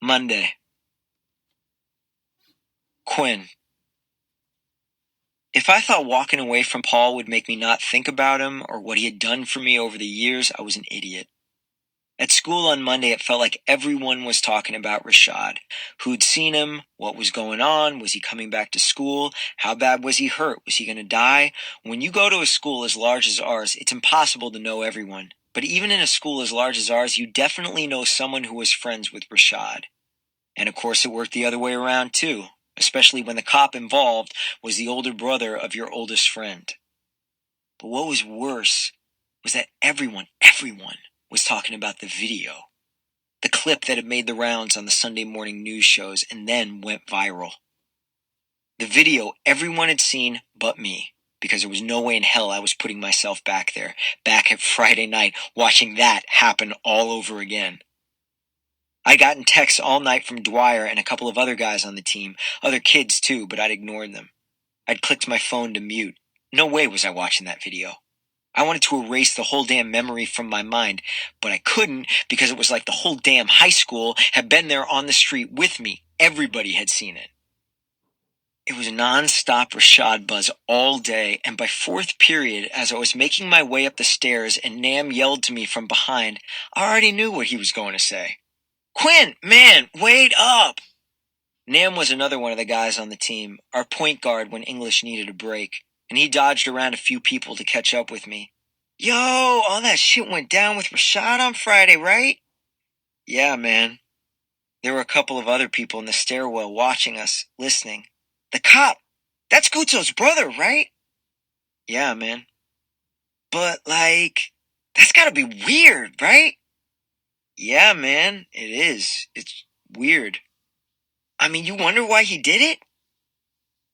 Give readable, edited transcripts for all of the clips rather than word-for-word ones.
Monday. Quinn. If I thought walking away from Paul would make me not think about him or what he had done for me over the years, I was an idiot. At school on Monday, it felt like everyone was talking about Rashad. Who'd seen him? What was going on? Was he coming back to school? How bad was he hurt? Was he going to die? When you go to a school as large as ours, it's impossible to know everyone. But even in a school as large as ours, you definitely know someone who was friends with Rashad. And of course, it worked the other way around too, especially when the cop involved was the older brother of your oldest friend. But what was worse was that everyone was talking about the video. The clip that had made the rounds on the Sunday morning news shows and then went viral. The video everyone had seen but me, because there was no way in hell I was putting myself back there, back at Friday night, watching that happen all over again. I'd gotten texts all night from Dwyer and a couple of other guys on the team, other kids too, but I'd ignored them. I'd clicked my phone to mute. No way was I watching that video. I wanted to erase the whole damn memory from my mind, but I couldn't because it was like the whole damn high school had been there on the street with me. Everybody had seen it. It was non-stop Rashad buzz all day, and by fourth period, as I was making my way up the stairs and Nam yelled to me from behind, I already knew what he was going to say. Quinn, man, wait up! Nam was another one of the guys on the team, our point guard when English needed a break, and he dodged around a few people to catch up with me. Yo, all that shit went down with Rashad on Friday, right? Yeah, man. There were a couple of other people in the stairwell watching us, listening. The cop! That's Guzzo's brother, right? Yeah, man. But, that's gotta be weird, right? Yeah, man, it is. It's weird. I mean, you wonder why he did it?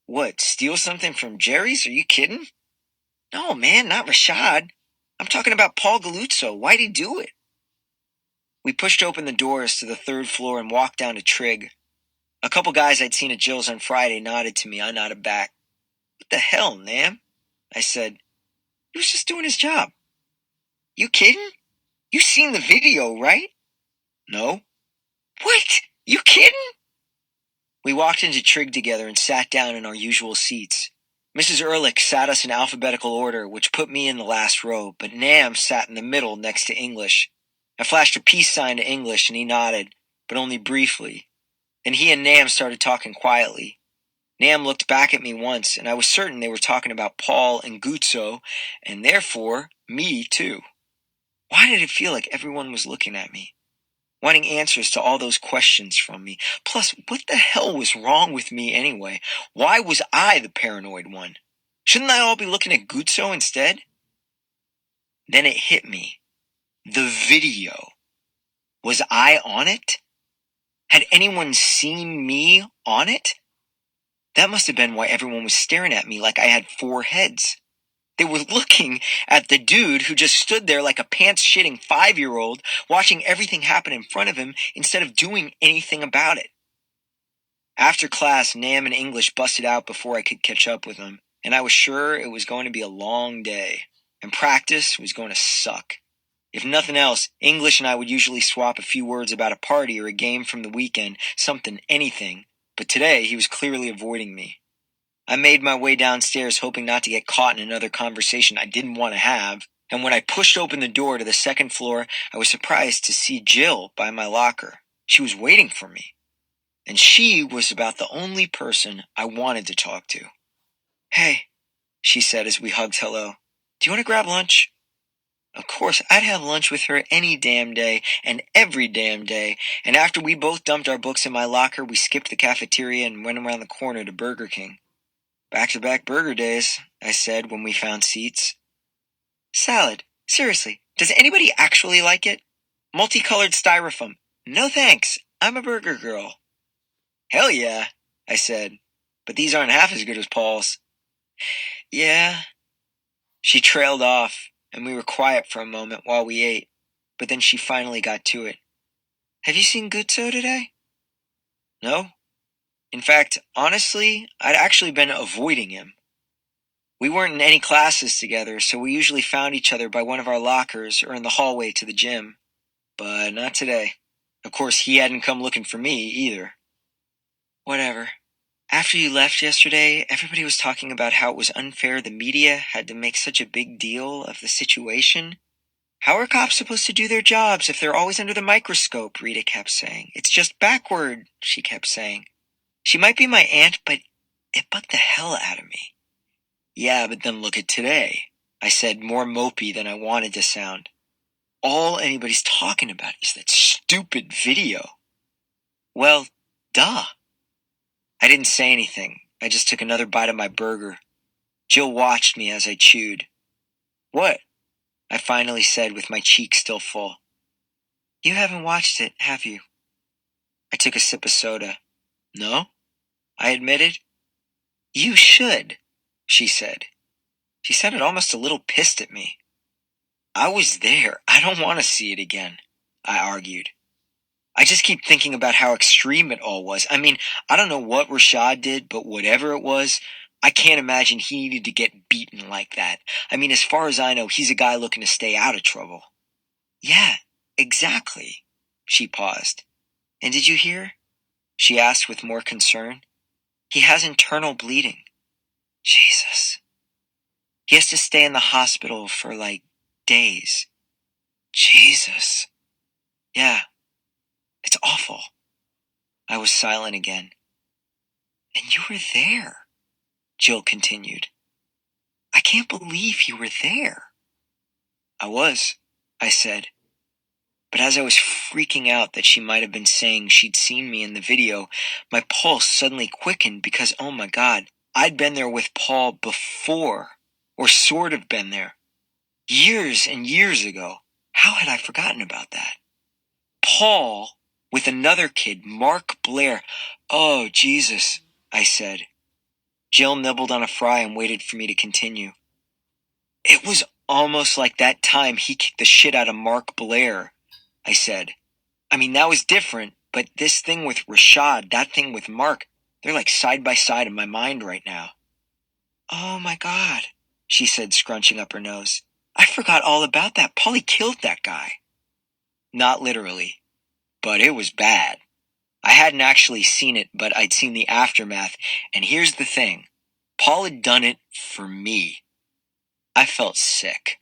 What, steal something from Jerry's? Are you kidding? No, man, not Rashad. I'm talking about Paul Galuzzo. Why'd he do it? We pushed open the doors to the third floor and walked down to Trig. A couple guys I'd seen at Jill's on Friday nodded to me. I nodded back. What the hell, Nam? I said. He was just doing his job. You kidding? You seen the video, right? No. What? You kidding? We walked into Trig together and sat down in our usual seats. Mrs. Ehrlich sat us in alphabetical order, which put me in the last row, but Nam sat in the middle next to English. I flashed a peace sign to English and he nodded, but only briefly. Then he and Nam started talking quietly. Nam looked back at me once, and I was certain they were talking about Paul and Guzzo, and therefore, me too. Why did it feel like everyone was looking at me, wanting answers to all those questions from me? Plus, what the hell was wrong with me anyway? Why was I the paranoid one? Shouldn't they all be looking at Guzzo instead? Then it hit me. The video. Was I on it? Had anyone seen me on it? That must have been why everyone was staring at me like I had 4 heads. They were looking at the dude who just stood there like a pants-shitting 5-year-old, watching everything happen in front of him instead of doing anything about it. After class, Nam and English busted out before I could catch up with them, and I was sure it was going to be a long day, and practice was going to suck. If nothing else, English and I would usually swap a few words about a party or a game from the weekend, something, anything, but today he was clearly avoiding me. I made my way downstairs hoping not to get caught in another conversation I didn't want to have, and when I pushed open the door to the second floor, I was surprised to see Jill by my locker. She was waiting for me, and she was about the only person I wanted to talk to. Hey, she said as we hugged hello. Do you want to grab lunch? Of course, I'd have lunch with her any damn day and every damn day, and after we both dumped our books in my locker, we skipped the cafeteria and went around the corner to Burger King. Back-to-back burger days, I said when we found seats. Salad. Seriously, does anybody actually like it? Multicolored styrofoam. No thanks, I'm a burger girl. Hell yeah, I said, but these aren't half as good as Paul's. Yeah. She trailed off, and we were quiet for a moment while we ate, but then she finally got to it. Have you seen Guzzo today? No. In fact, honestly, I'd actually been avoiding him. We weren't in any classes together, so we usually found each other by one of our lockers or in the hallway to the gym. But not today. Of course, he hadn't come looking for me either. Whatever. After you left yesterday, everybody was talking about how it was unfair the media had to make such a big deal of the situation. How are cops supposed to do their jobs if they're always under the microscope? Rita kept saying. It's just backward, she kept saying. She might be my aunt, but it bugged the hell out of me. Yeah, but then look at today, I said, more mopey than I wanted to sound. All anybody's talking about is that stupid video. Well, duh. I didn't say anything. I just took another bite of my burger. Jill watched me as I chewed. What? I finally said with my cheek still full. You haven't watched it, have you? I took a sip of soda. No? I admitted. You should, she said. She sounded almost a little pissed at me. I was there. I don't want to see it again, I argued. I just keep thinking about how extreme it all was. I mean, I don't know what Rashad did, but whatever it was, I can't imagine he needed to get beaten like that. I mean, as far as I know, he's a guy looking to stay out of trouble. Yeah, exactly. She paused. And did you hear? She asked with more concern. He has internal bleeding. Jesus. He has to stay in the hospital for, days. Jesus. Yeah. It's awful. I was silent again. And you were there, Jill continued. I can't believe you were there. I was, I said. But as I was freaking out that she might have been saying she'd seen me in the video, my pulse suddenly quickened because, oh my God, I'd been there with Paul before, or sort of been there. Years and years ago. How had I forgotten about that? Paul, with another kid, Mark Blair. Oh, Jesus, I said. Jill nibbled on a fry and waited for me to continue. It was almost like that time he kicked the shit out of Mark Blair, I said. I mean, that was different, but this thing with Rashad, that thing with Mark, they're like side by side in my mind right now. Oh my God, she said, scrunching up her nose. I forgot all about that. Paulie killed that guy. Not literally, but it was bad. I hadn't actually seen it, but I'd seen the aftermath, and here's the thing. Paul had done it for me. I felt sick.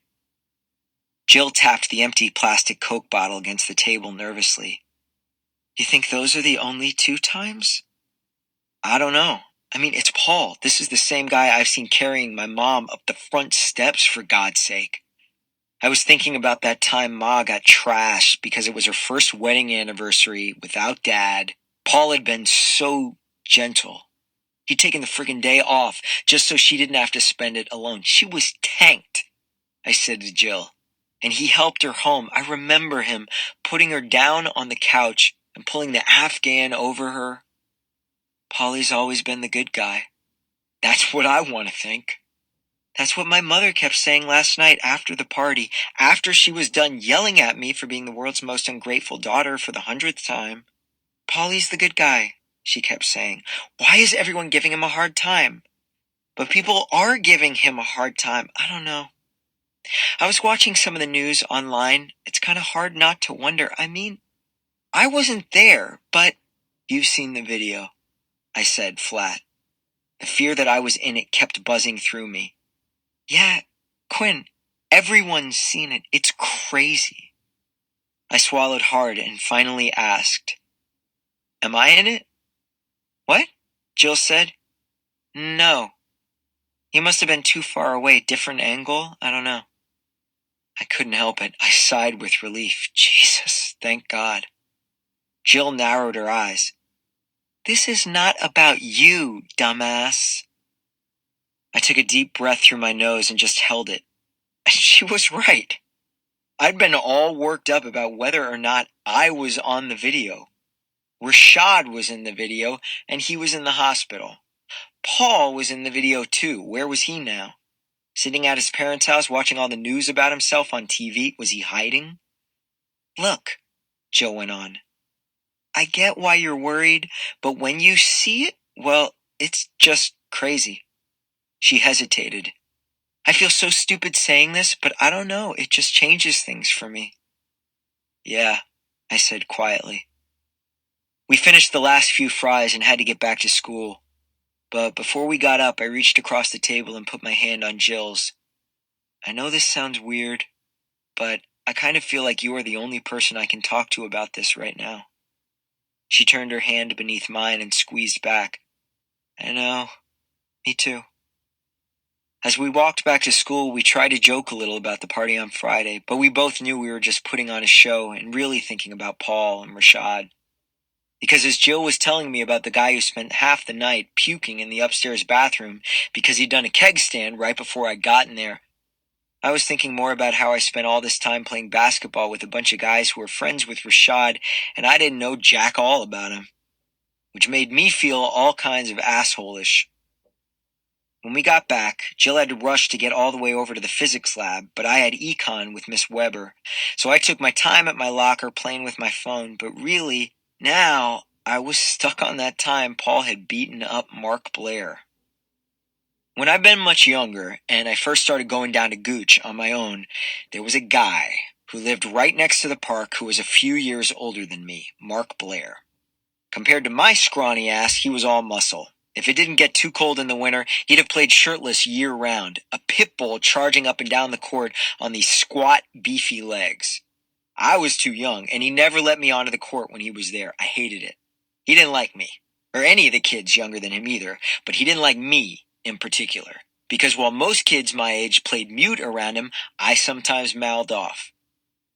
Jill tapped the empty plastic Coke bottle against the table nervously. You think those are the only 2 times? I don't know. I mean, it's Paul. This is the same guy I've seen carrying my mom up the front steps, for God's sake. I was thinking about that time Ma got trashed because it was her first wedding anniversary without Dad. Paul had been so gentle. He'd taken the friggin' day off just so she didn't have to spend it alone. She was tanked, I said to Jill. And he helped her home. I remember him putting her down on the couch and pulling the Afghan over her. Paulie's always been the good guy. That's what I want to think. That's what my mother kept saying last night after the party, after she was done yelling at me for being the world's most ungrateful daughter for the 100th time. Paulie's the good guy, she kept saying. Why is everyone giving him a hard time? But people are giving him a hard time. I don't know. I was watching some of the news online. It's kind of hard not to wonder. I mean, I wasn't there, but you've seen the video, I said flat. The fear that I was in it kept buzzing through me. Yeah, Quinn, everyone's seen it. It's crazy. I swallowed hard and finally asked, Am I in it? What? Jill said. No. He must have been too far away, different angle, I don't know. I couldn't help it. I sighed with relief. Jesus, thank God. Jill narrowed her eyes. This is not about you, dumbass. I took a deep breath through my nose and just held it. She was right. I'd been all worked up about whether or not I was on the video. Rashad was in the video, and he was in the hospital. Paul was in the video too. Where was he now? Sitting at his parents' house watching all the news about himself on TV? Was he hiding? Look, Jill went on. I get why you're worried, but when you see it, well, it's just crazy. She hesitated. I feel so stupid saying this, but I don't know. It just changes things for me. Yeah, I said quietly. We finished the last few fries and had to get back to school. But before we got up, I reached across the table and put my hand on Jill's. I know this sounds weird, but I kind of feel like you are the only person I can talk to about this right now. She turned her hand beneath mine and squeezed back. I know. Me too. As we walked back to school, we tried to joke a little about the party on Friday, but we both knew we were just putting on a show and really thinking about Paul and Rashad. Because as Jill was telling me about the guy who spent half the night puking in the upstairs bathroom because he'd done a keg stand right before I'd gotten there, I was thinking more about how I spent all this time playing basketball with a bunch of guys who were friends with Rashad, and I didn't know jack all about him, which made me feel all kinds of asshole-ish. When we got back, Jill had to rush to get all the way over to the physics lab, but I had econ with Miss Weber, so I took my time at my locker playing with my phone, but really, now, I was stuck on that time Paul had beaten up Mark Blair. When I'd been much younger, and I first started going down to Gooch on my own, there was a guy who lived right next to the park who was a few years older than me, Mark Blair. Compared to my scrawny ass, he was all muscle. If it didn't get too cold in the winter, he'd have played shirtless year-round, a pit bull charging up and down the court on these squat, beefy legs. I was too young, and he never let me onto the court when he was there. I hated it. He didn't like me, or any of the kids younger than him either, but he didn't like me in particular, because while most kids my age played mute around him, I sometimes mouthed off.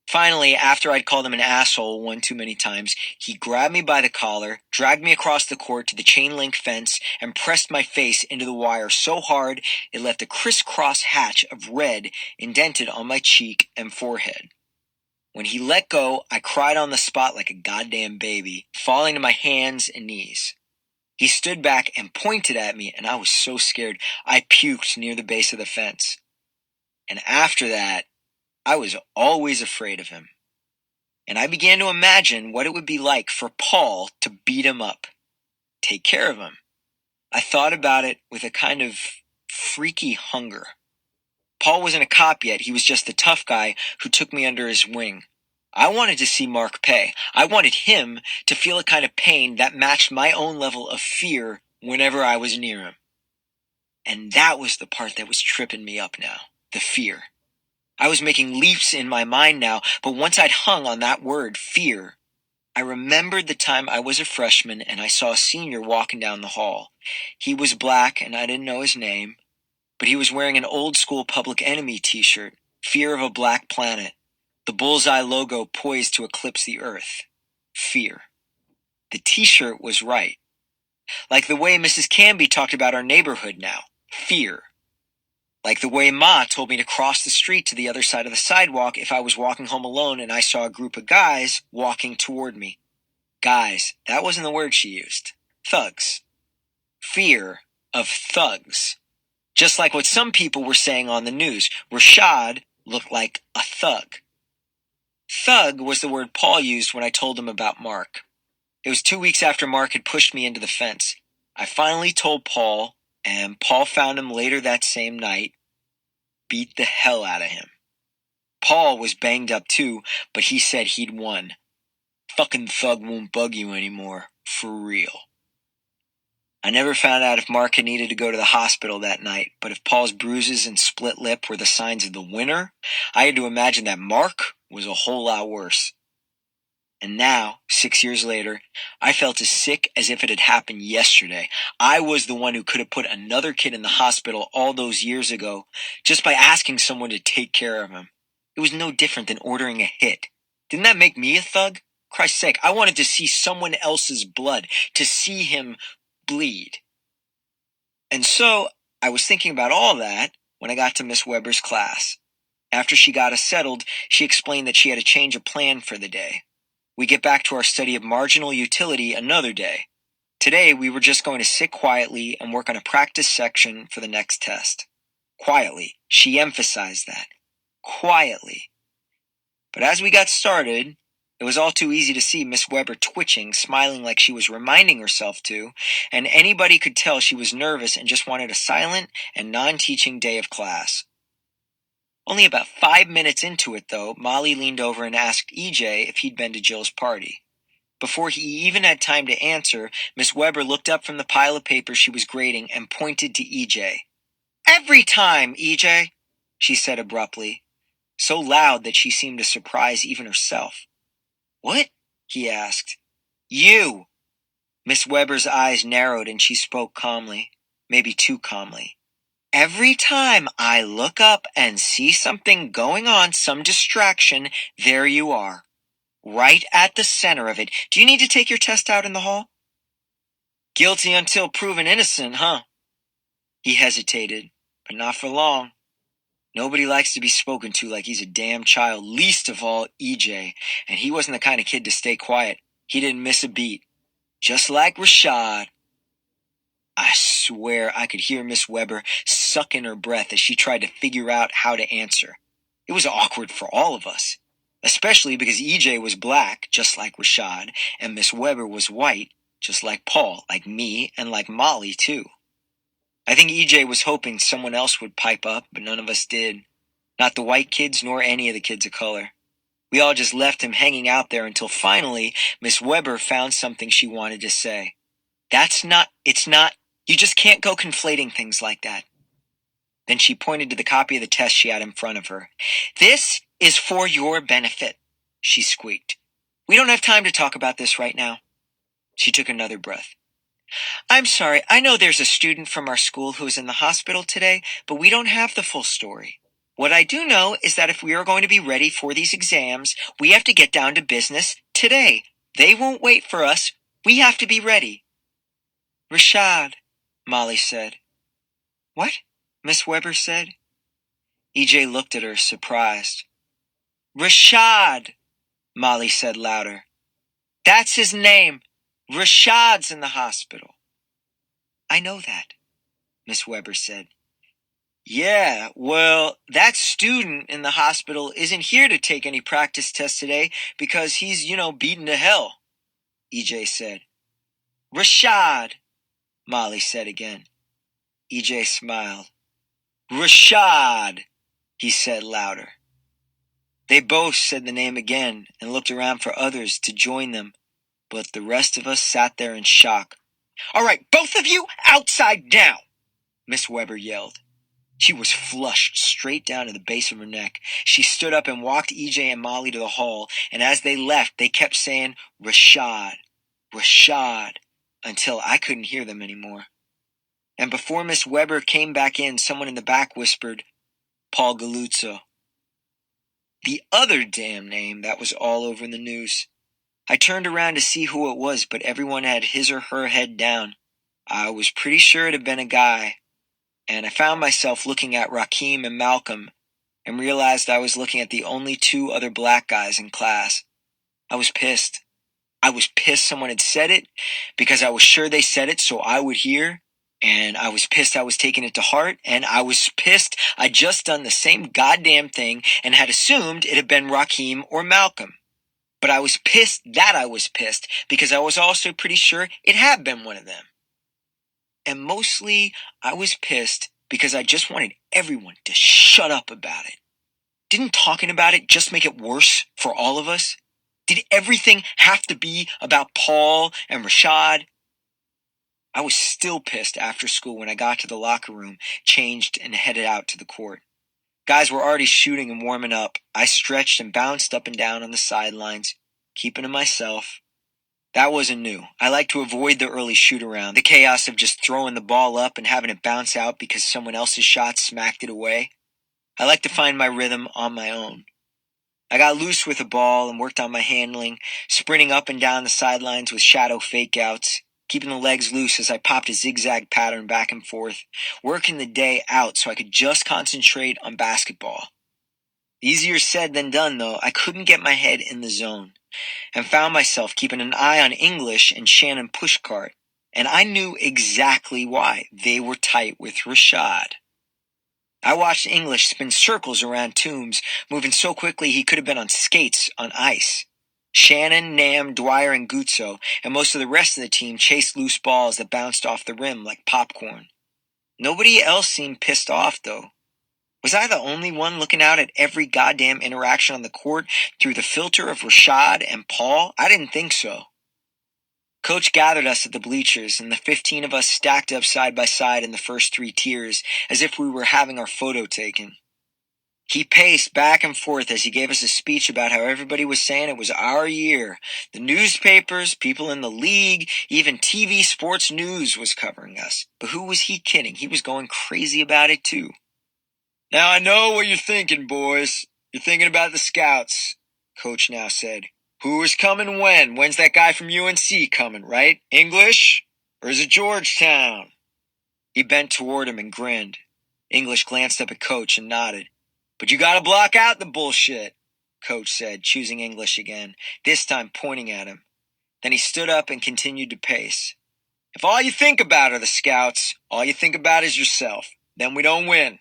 Finally, after I'd called him an asshole one too many times, he grabbed me by the collar, dragged me across the court to the chain-link fence, and pressed my face into the wire so hard it left a crisscross hatch of red indented on my cheek and forehead. When he let go, I cried on the spot like a goddamn baby, falling to my hands and knees. He stood back and pointed at me, and I was so scared I puked near the base of the fence. And after that, I was always afraid of him. And I began to imagine what it would be like for Paul to beat him up, take care of him. I thought about it with a kind of freaky hunger. Paul wasn't a cop yet, he was just the tough guy who took me under his wing. I wanted to see Mark pay. I wanted him to feel a kind of pain that matched my own level of fear whenever I was near him. And that was the part that was tripping me up now, the fear. I was making leaps in my mind now, but once I'd hung on that word, fear, I remembered the time I was a freshman and I saw a senior walking down the hall. He was black and I didn't know his name, but he was wearing an old-school Public Enemy t-shirt, Fear of a Black Planet, the bullseye logo poised to eclipse the earth. Fear. The t-shirt was right. Like the way Mrs. Canby talked about our neighborhood now. Fear. Like the way Ma told me to cross the street to the other side of the sidewalk if I was walking home alone and I saw a group of guys walking toward me. Guys, that wasn't the word she used. Thugs. Fear of thugs. Just like what some people were saying on the news. Rashad looked like a thug. Thug was the word Paul used when I told him about Mark. It was 2 weeks after Mark had pushed me into the fence. I finally told Paul, and Paul found him later that same night, beat the hell out of him. Paul was banged up too, but he said he'd won. Fucking thug won't bug you anymore, for real. I never found out if Mark had needed to go to the hospital that night, but if Paul's bruises and split lip were the signs of the winner, I had to imagine that Mark was a whole lot worse. And now, 6 years later, I felt as sick as if it had happened yesterday. I was the one who could have put another kid in the hospital all those years ago just by asking someone to take care of him. It was no different than ordering a hit. Didn't that make me a thug? Christ's sake, I wanted to see someone else's blood, to see him bleed. And so, I was thinking about all that when I got to Miss Weber's class. After she got us settled, she explained that she had a change of plan for the day. We get back to our study of marginal utility another day. Today, we were just going to sit quietly and work on a practice section for the next test. Quietly. She emphasized that. Quietly. But as we got started, it was all too easy to see Miss Weber twitching, smiling like she was reminding herself to, and anybody could tell she was nervous and just wanted a silent and non-teaching day of class. Only about 5 minutes into it, though, Molly leaned over and asked EJ if he'd been to Jill's party. Before he even had time to answer, Miss Weber looked up from the pile of papers she was grading and pointed to EJ. "Every time, EJ," she said abruptly, so loud that she seemed to surprise even herself. "What?" he asked. "You." Miss Weber's eyes narrowed and she spoke calmly, maybe too calmly. "Every time I look up and see something going on, some distraction, there you are. Right at the center of it. Do you need to take your test out in the hall?" "Guilty until proven innocent, huh?" He hesitated, but not for long. Nobody likes to be spoken to like he's a damn child, least of all EJ, and he wasn't the kind of kid to stay quiet. He didn't miss a beat. Just like Rashad. I swear I could hear Miss Weber suck in her breath as she tried to figure out how to answer. It was awkward for all of us, especially because EJ was black, just like Rashad, and Miss Weber was white, just like Paul, like me, and like Molly, too. I think EJ was hoping someone else would pipe up, but none of us did. Not the white kids, nor any of the kids of color. We all just left him hanging out there until finally Miss Weber found something she wanted to say. It's not, you just can't go conflating things like that. Then she pointed to the copy of the test she had in front of her. "This is for your benefit," she squeaked. "We don't have time to talk about this right now." She took another breath. "I'm sorry, I know there's a student from our school who is in the hospital today, but we don't have the full story. What I do know is that if we are going to be ready for these exams, we have to get down to business today. They won't wait for us. We have to be ready." "Rashad," Molly said. "What?" Miss Weber said. EJ looked at her, surprised. "Rashad," Molly said louder. "That's his name. Rashad's in the hospital." "I know that," Miss Weber said. "Yeah, well, that student in the hospital isn't here to take any practice tests today because he's, beaten to hell," EJ said. "Rashad," Molly said again. EJ smiled. "Rashad," he said louder. They both said the name again and looked around for others to join them, but the rest of us sat there in shock. "All right, both of you, outside now," Miss Weber yelled. She was flushed straight down to the base of her neck. She stood up and walked EJ and Molly to the hall, and as they left, they kept saying, "Rashad, Rashad," until I couldn't hear them anymore. And before Miss Weber came back in, someone in the back whispered, "Paul Galuzzo." The other damn name that was all over the news. I turned around to see who it was, but everyone had his or her head down. I was pretty sure it had been a guy, and I found myself looking at Rakeem and Malcolm and realized I was looking at the only two other black guys in class. I was pissed. I was pissed someone had said it because I was sure they said it so I would hear, and I was pissed I was taking it to heart, and I was pissed I'd just done the same goddamn thing and had assumed it had been Rakeem or Malcolm. But I was pissed that I was pissed because I was also pretty sure it had been one of them. And mostly, I was pissed because I just wanted everyone to shut up about it. Didn't talking about it just make it worse for all of us? Did everything have to be about Paul and Rashad? I was still pissed after school when I got to the locker room, changed, and headed out to the court. Guys were already shooting and warming up. I stretched and bounced up and down on the sidelines, keeping to myself. That wasn't new. I like to avoid the early shoot-around, the chaos of just throwing the ball up and having it bounce out because someone else's shot smacked it away. I like to find my rhythm on my own. I got loose with the ball and worked on my handling, sprinting up and down the sidelines with shadow fake-outs, keeping the legs loose as I popped a zigzag pattern back and forth, working the day out so I could just concentrate on basketball. Easier said than done, though. I couldn't get my head in the zone, and found myself keeping an eye on English and Shannon Pushcart, and I knew exactly why. They were tight with Rashad. I watched English spin circles around Toombs, moving so quickly he could have been on skates on ice. Shannon, Nam, Dwyer, and Guzzo, and most of the rest of the team chased loose balls that bounced off the rim like popcorn. Nobody else seemed pissed off, though. Was I the only one looking out at every goddamn interaction on the court through the filter of Rashad and Paul? I didn't think so. Coach gathered us at the bleachers, and the 15 of us stacked up side by side in the first 3 tiers, as if we were having our photo taken. He paced back and forth as he gave us a speech about how everybody was saying it was our year. The newspapers, people in the league, even TV Sports News was covering us. But who was he kidding? He was going crazy about it too. Now I know what you're thinking, boys. You're thinking about the scouts, Coach now said. Who is coming when? When's that guy from UNC coming, right? English? Or is it Georgetown? He bent toward him and grinned. English glanced up at Coach and nodded. But you gotta block out the bullshit, Coach said, choosing English again, this time pointing at him. Then he stood up and continued to pace. If all you think about are the scouts, all you think about is yourself, then we don't win.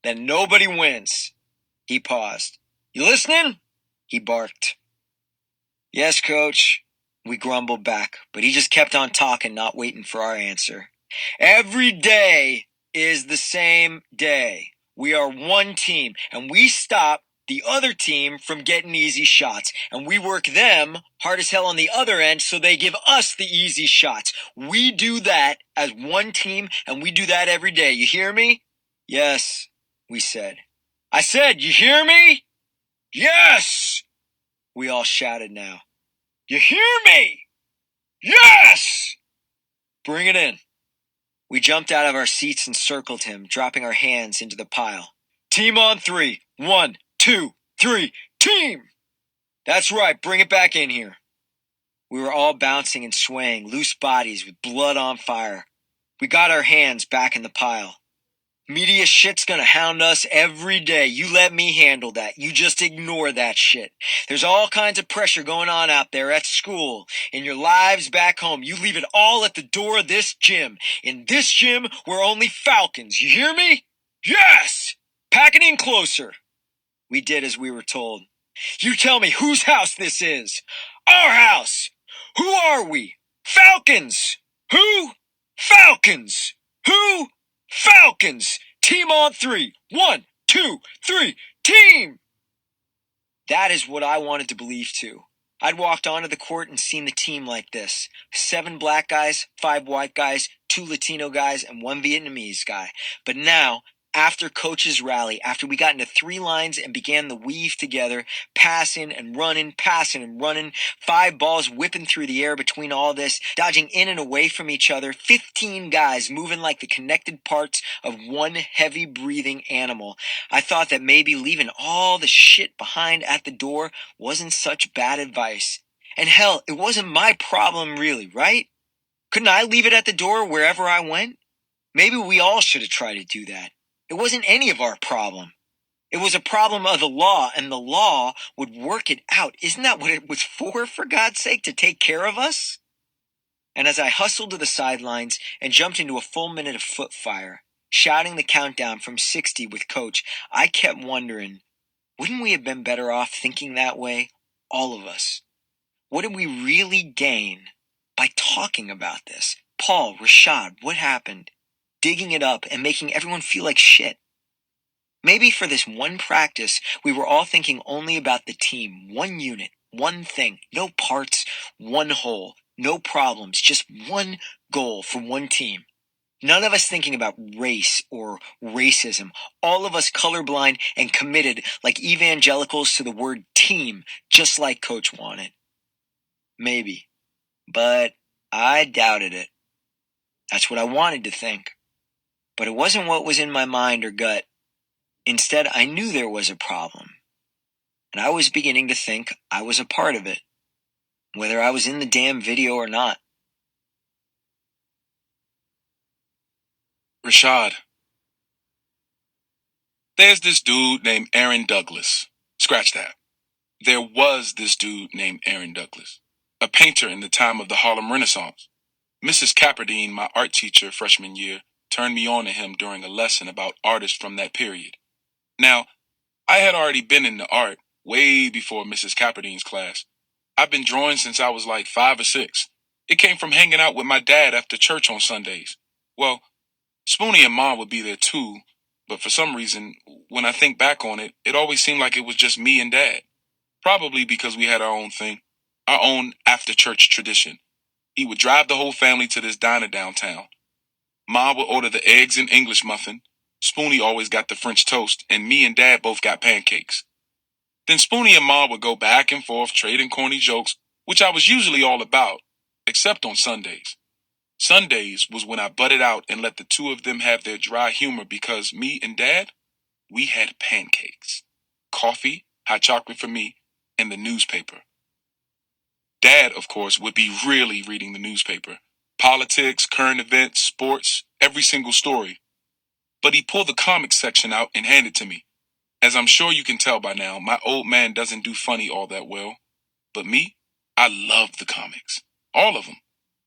Then nobody wins. He paused. You listening? He barked. Yes, Coach, we grumbled back, but he just kept on talking, not waiting for our answer. Every day is the same day. We are one team, and we stop the other team from getting easy shots, and we work them hard as hell on the other end so they give us the easy shots. We do that as one team, and we do that every day. You hear me? Yes, we said. I said, you hear me? Yes! We all shouted now. You hear me? Yes! Bring it in. We jumped out of our seats and circled him, dropping our hands into the pile. Team on 3. 1, 2, 3, team! That's right, bring it back in here. We were all bouncing and swaying, loose bodies with blood on fire. We got our hands back in the pile. Media shit's gonna hound us every day. You let me handle that. You just ignore that shit. There's all kinds of pressure going on out there at school, in your lives back home. You leave it all at the door of this gym. In this gym, we're only Falcons. You hear me? Yes! Pack it in closer. We did as we were told. You tell me whose house this is. Our house. Who are we? Falcons. Who? Falcons. Who? Falcons! Team on 3. 1, 2, 3, team! That is what I wanted to believe too. I'd walked onto the court and seen the team like this. 7 black guys, 5 white guys, 2 Latino guys, and 1 Vietnamese guy. But now, after Coach's rally, after we got into 3 lines and began the weave together, passing and running, 5 balls whipping through the air between all this, dodging in and away from each other, 15 guys moving like the connected parts of one heavy-breathing animal. I thought that maybe leaving all the shit behind at the door wasn't such bad advice. And hell, it wasn't my problem really, right? Couldn't I leave it at the door wherever I went? Maybe we all should have tried to do that. It wasn't any of our problem. It was a problem of the law, and the law would work it out. Isn't that what it was for God's sake, to take care of us? And as I hustled to the sidelines and jumped into a full minute of foot fire, shouting the countdown from 60 with Coach, I kept wondering, wouldn't we have been better off thinking that way, all of us? What did we really gain by talking about this? Paul, Rashad, what happened? Digging it up and making everyone feel like shit. Maybe for this one practice, we were all thinking only about the team, one unit, one thing, no parts, one whole, no problems, just one goal for one team. None of us thinking about race or racism. All of us colorblind and committed like evangelicals to the word team, just like Coach wanted. Maybe. But I doubted it. That's what I wanted to think. But it wasn't what was in my mind or gut. Instead, I knew there was a problem. And I was beginning to think I was a part of it, whether I was in the damn video or not. Rashad, there's this dude named Aaron Douglas. Scratch that. There was this dude named Aaron Douglas, a painter in the time of the Harlem Renaissance. Mrs. Capperdine, my art teacher freshman year, turned me on to him during a lesson about artists from that period. Now, I had already been into art way before Mrs. Capperdine's class. I've been drawing since I was like 5 or 6. It came from hanging out with my dad after church on Sundays. Well, Spoonie and Ma would be there too, but for some reason, when I think back on it, it always seemed like it was just me and Dad. Probably because we had our own thing, our own after-church tradition. He would drive the whole family to this diner downtown. Ma would order the eggs and English muffin. Spoonie always got the French toast, and me and Dad both got pancakes. Then Spoonie and Ma would go back and forth trading corny jokes, which I was usually all about, except on Sundays. Sundays was when I butted out and let the two of them have their dry humor because me and Dad, we had pancakes, coffee, hot chocolate for me, and the newspaper. Dad, of course, would be really reading the newspaper. Politics, current events, sports, every single story. But he'd pull the comics section out and hand it to me. As I'm sure you can tell by now, my old man doesn't do funny all that well. But me, I loved the comics. All of them.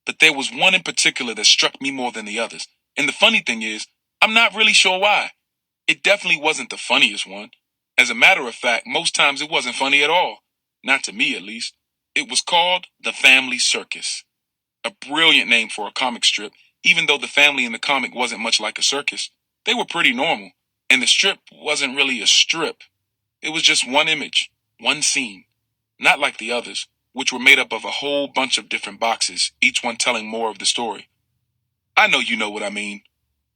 But there was one in particular that struck me more than the others. And the funny thing is, I'm not really sure why. It definitely wasn't the funniest one. As a matter of fact, most times it wasn't funny at all. Not to me, at least. It was called The Family Circus. A brilliant name for a comic strip, even though the family in the comic wasn't much like a circus. They were pretty normal, and the strip wasn't really a strip. It was just one image, one scene. Not like the others, which were made up of a whole bunch of different boxes, each one telling more of the story. I know you know what I mean.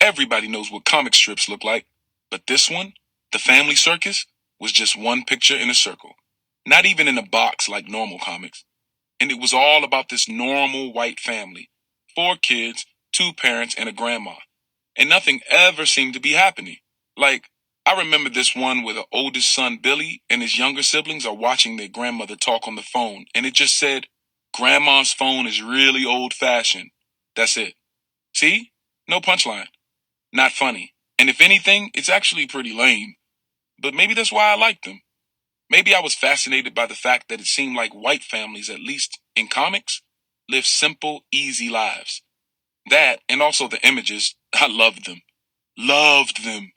Everybody knows what comic strips look like. But this one, The Family Circus, was just one picture in a circle. Not even in a box like normal comics. And it was all about this normal white family. 4 kids, 2 parents, and a grandma. And nothing ever seemed to be happening. Like, I remember this one where the oldest son, Billy, and his younger siblings are watching their grandmother talk on the phone. And it just said, "Grandma's phone is really old-fashioned." That's it. See? No punchline. Not funny. And if anything, it's actually pretty lame. But maybe that's why I liked them. Maybe I was fascinated by the fact that it seemed like white families, at least in comics, live simple, easy lives. That, and also the images, I loved them. Loved them.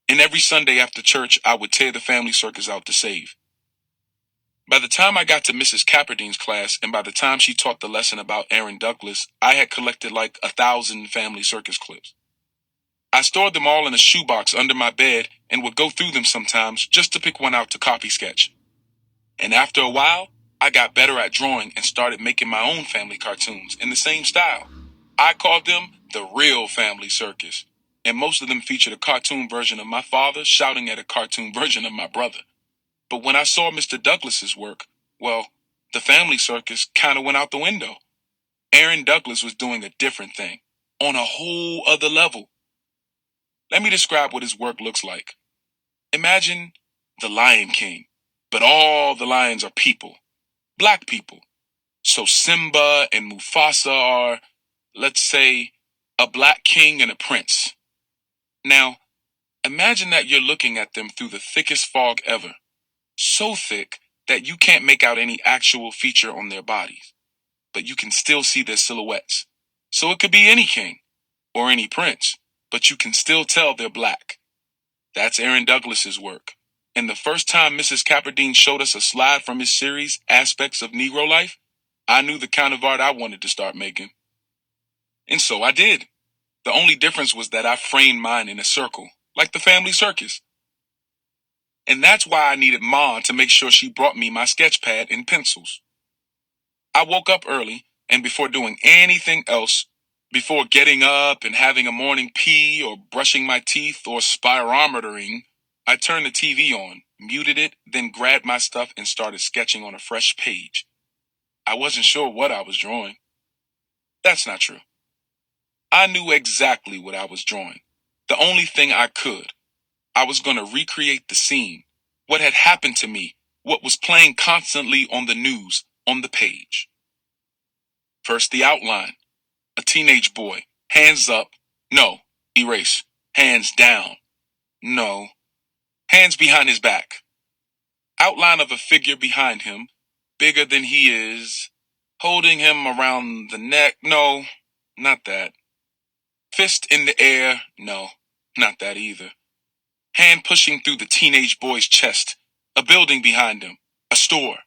And every Sunday after church, I would tear the family circus out to save. By the time I got to Mrs. Capperdine's class, and by the time she taught the lesson about Aaron Douglas, I had collected like 1,000 family circus clips. I stored them all in a shoebox under my bed and would go through them sometimes just to pick one out to copy sketch. And after a while, I got better at drawing and started making my own family cartoons in the same style. I called them the Real Family Circus, and most of them featured a cartoon version of my father shouting at a cartoon version of my brother. But when I saw Mr. Douglas's work, well, the family circus kind of went out the window. Aaron Douglas was doing a different thing, on a whole other level. Let me describe what his work looks like. Imagine the Lion King, but all the lions are people, black people. So Simba and Mufasa are, let's say, a black king and a prince. Now, imagine that you're looking at them through the thickest fog ever. So thick that you can't make out any actual feature on their bodies, but you can still see their silhouettes. So it could be any king or any prince, but you can still tell they're black. That's Aaron Douglas's work. And the first time Mrs. Capperdine showed us a slide from his series, Aspects of Negro Life, I knew the kind of art I wanted to start making. And so I did. The only difference was that I framed mine in a circle, like the family circus. And that's why I needed Ma to make sure she brought me my sketch pad and pencils. I woke up early, and before doing anything else, before getting up and having a morning pee or brushing my teeth or spirometering, I turned the TV on, muted it, then grabbed my stuff and started sketching on a fresh page. I wasn't sure what I was drawing. That's not true. I knew exactly what I was drawing. The only thing I could. I was going to recreate the scene, what had happened to me, what was playing constantly on the news, on the page. First, the outline. A teenage boy, hands up, no, erase, hands down, no, hands behind his back. Outline of a figure behind him, bigger than he is, holding him around the neck, no, not that. Fist in the air, no, not that either. Hand pushing through the teenage boy's chest, a building behind him, a store,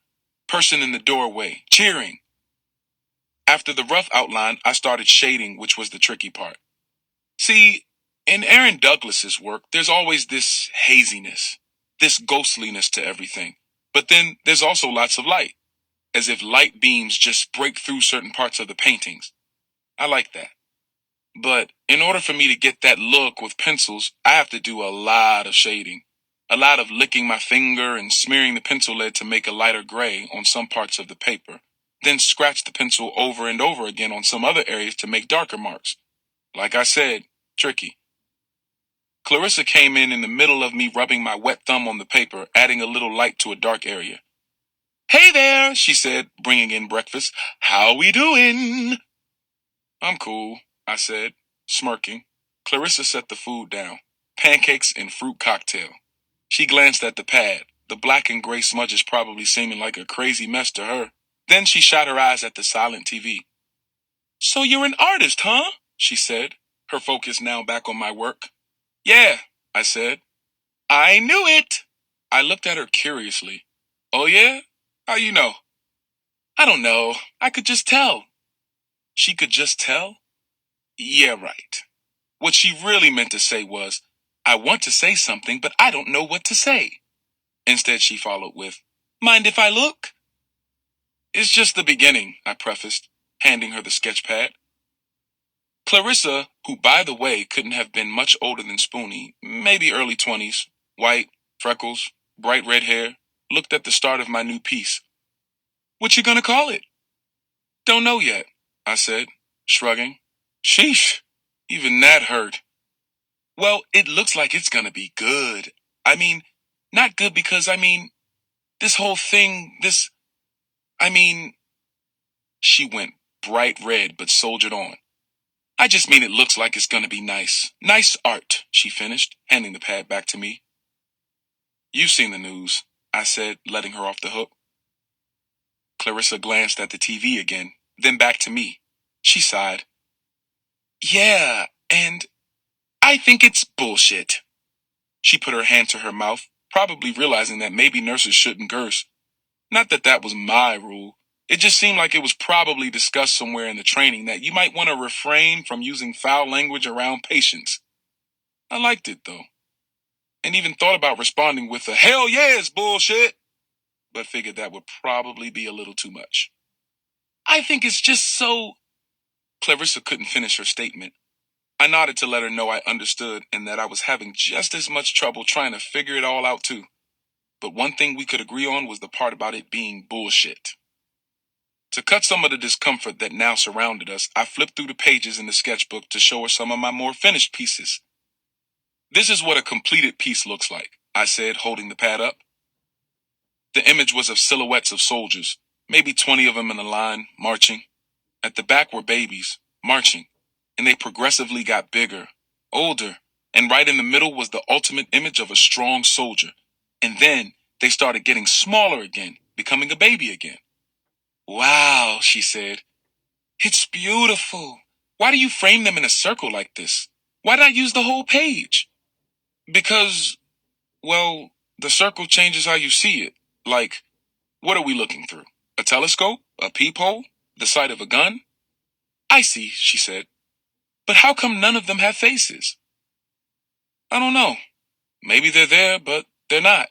person in the doorway, cheering. After the rough outline, I started shading, which was the tricky part. See, in Aaron Douglas's work, there's always this haziness, this ghostliness to everything. But then there's also lots of light. as if light beams just break through certain parts of the paintings. I like that. But in order for me to get that look with pencils, I have to do a lot of shading. A lot of licking my finger and smearing the pencil lead to make a lighter gray on some parts of the paper. Then scratch the pencil over and over again on some other areas to make darker marks. Like I said, tricky. Clarissa came in the middle of me rubbing my wet thumb on the paper, adding a little light to a dark area. "Hey there," she said, bringing in breakfast. "How we doing?" "I'm cool," I said, smirking. Clarissa set the food down. Pancakes and fruit cocktail. She glanced at the pad, the black and gray smudges probably seeming like a crazy mess to her. Then she shot her eyes at the silent TV. "So you're an artist, huh?" she said, her focus now back on my work. "Yeah," I said. "I knew it." I looked at her curiously. "Oh yeah? How you know?" "I don't know. I could just tell." She could just tell? Yeah, right. What she really meant to say was, "I want to say something, but I don't know what to say." Instead, she followed with, "Mind if I look?" "It's just the beginning," I prefaced, handing her the sketch pad. Clarissa, who by the way couldn't have been much older than Spoonie, maybe early 20s, white, freckles, bright red hair, looked at the start of my new piece. "What you gonna call it?" "Don't know yet," I said, shrugging. Sheesh, even that hurt. "Well, it looks like it's gonna be good. I mean, not good because, this whole thing, She went bright red but soldiered on. "I just mean it looks like it's gonna be nice. Nice art," she finished, handing the pad back to me. "You've seen the news," I said, letting her off the hook. Clarissa glanced at the TV again, then back to me. She sighed. "Yeah, and I think it's bullshit." She put her hand to her mouth, probably realizing that maybe nurses shouldn't curse. Not that that was my rule. It just seemed like it was probably discussed somewhere in the training that you might want to refrain from using foul language around patients. I liked it, though, and even thought about responding with a "hell yeah, it's bullshit," but figured that would probably be a little too much. "I think it's just so..." Clarissa couldn't finish her statement. I nodded to let her know I understood and that I was having just as much trouble trying to figure it all out, too. But one thing we could agree on was the part about it being bullshit. To cut some of the discomfort that now surrounded us, I flipped through the pages in the sketchbook to show her some of my more finished pieces. "This is what a completed piece looks like," I said, holding the pad up. The image was of silhouettes of soldiers, maybe 20 of them in a line, marching. At the back were babies, marching, and they progressively got bigger, older, and right in the middle was the ultimate image of a strong soldier. And then they started getting smaller again, becoming a baby again. "Wow," she said. "It's beautiful. Why do you frame them in a circle like this? Why not use the whole page?" "Because, well, the circle changes how you see it. Like, what are we looking through? A telescope? A peephole? The sight of a gun?" "I see," she said. "But how come none of them have faces?" "I don't know. Maybe they're there, but they're not.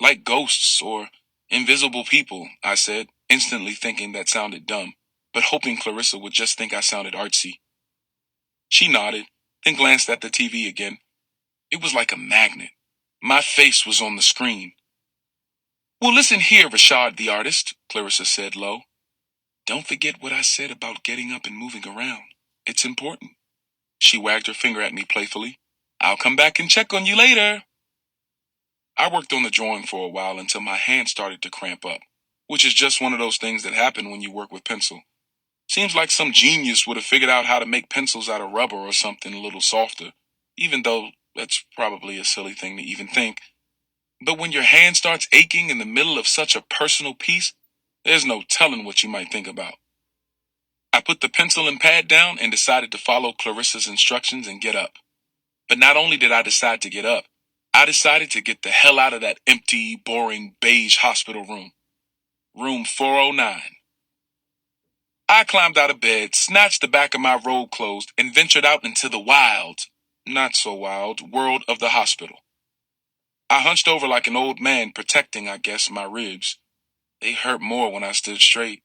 Like ghosts or invisible people," I said, instantly thinking that sounded dumb, but hoping Clarissa would just think I sounded artsy. She nodded, then glanced at the TV again. It was like a magnet. My face was on the screen. "Well, listen here, Rashad the artist," Clarissa said low. "Don't forget what I said about getting up and moving around. It's important." She wagged her finger at me playfully. "I'll come back and check on you later." I worked on the drawing for a while until my hand started to cramp up, which is just one of those things that happen when you work with pencil. Seems like some genius would have figured out how to make pencils out of rubber or something a little softer, even though that's probably a silly thing to even think. But when your hand starts aching in the middle of such a personal piece, there's no telling what you might think about. I put the pencil and pad down and decided to follow Clarissa's instructions and get up. But not only did I decide to get up, I decided to get the hell out of that empty, boring, beige hospital room. Room 409. I climbed out of bed, snatched the back of my robe closed, and ventured out into the wild, not so wild, world of the hospital. I hunched over like an old man, protecting, I guess, my ribs. They hurt more when I stood straight.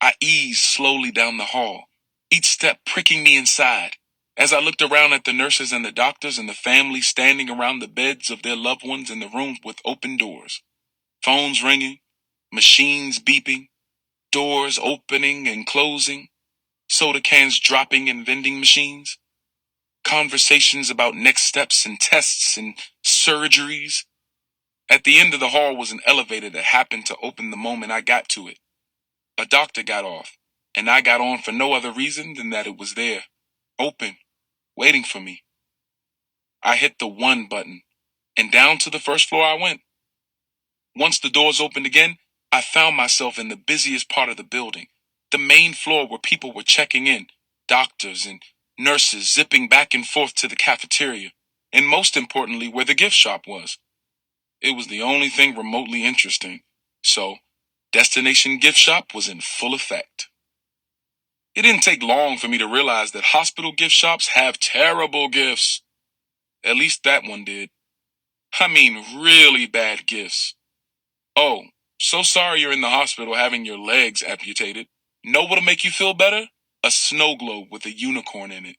I eased slowly down the hall, each step pricking me inside. As I looked around at the nurses and the doctors and the families standing around the beds of their loved ones in the rooms with open doors. Phones ringing, machines beeping, doors opening and closing, soda cans dropping in vending machines, conversations about next steps and tests and surgeries. At the end of the hall was an elevator that happened to open the moment I got to it. A doctor got off, and I got on for no other reason than that it was there, open, waiting for me. I hit the 1 button, and down to the first floor I went. Once the doors opened again, I found myself in the busiest part of the building, the main floor where people were checking in, doctors and nurses zipping back and forth to the cafeteria, and most importantly, where the gift shop was. It was the only thing remotely interesting, so Destination Gift Shop was in full effect. It didn't take long for me to realize that hospital gift shops have terrible gifts. At least that one did. I mean, really bad gifts. Oh, so sorry you're in the hospital having your legs amputated. Know what'll make you feel better? A snow globe with a unicorn in it.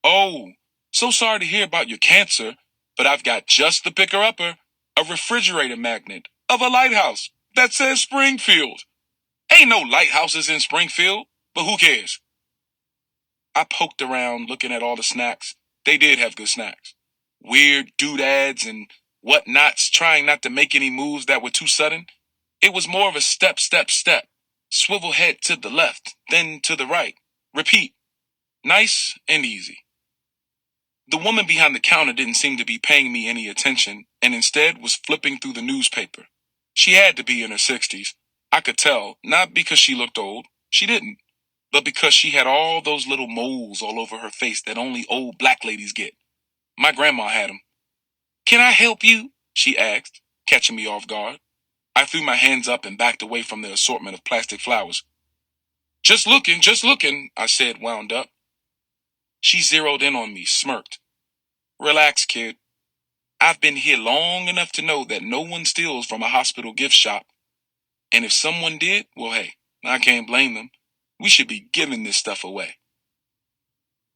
Oh, so sorry to hear about your cancer, but I've got just the picker-upper, a refrigerator magnet of a lighthouse that says Springfield. Ain't no lighthouses in Springfield, but who cares? I poked around looking at all the snacks. They did have good snacks. Weird doodads and whatnots, trying not to make any moves that were too sudden. It was more of a step, step, step. Swivel head to the left, then to the right. Repeat. Nice and easy. The woman behind the counter didn't seem to be paying me any attention, and instead was flipping through the newspaper. She had to be in her 60s. I could tell, not because she looked old. She didn't. But because she had all those little moles all over her face that only old black ladies get. My grandma had them. "Can I help you?" she asked, catching me off guard. I threw my hands up and backed away from the assortment of plastic flowers. Just looking, I said, wound up. She zeroed in on me, smirked. "Relax, kid. I've been here long enough to know that no one steals from a hospital gift shop. And if someone did, well, hey, I can't blame them. We should be giving this stuff away."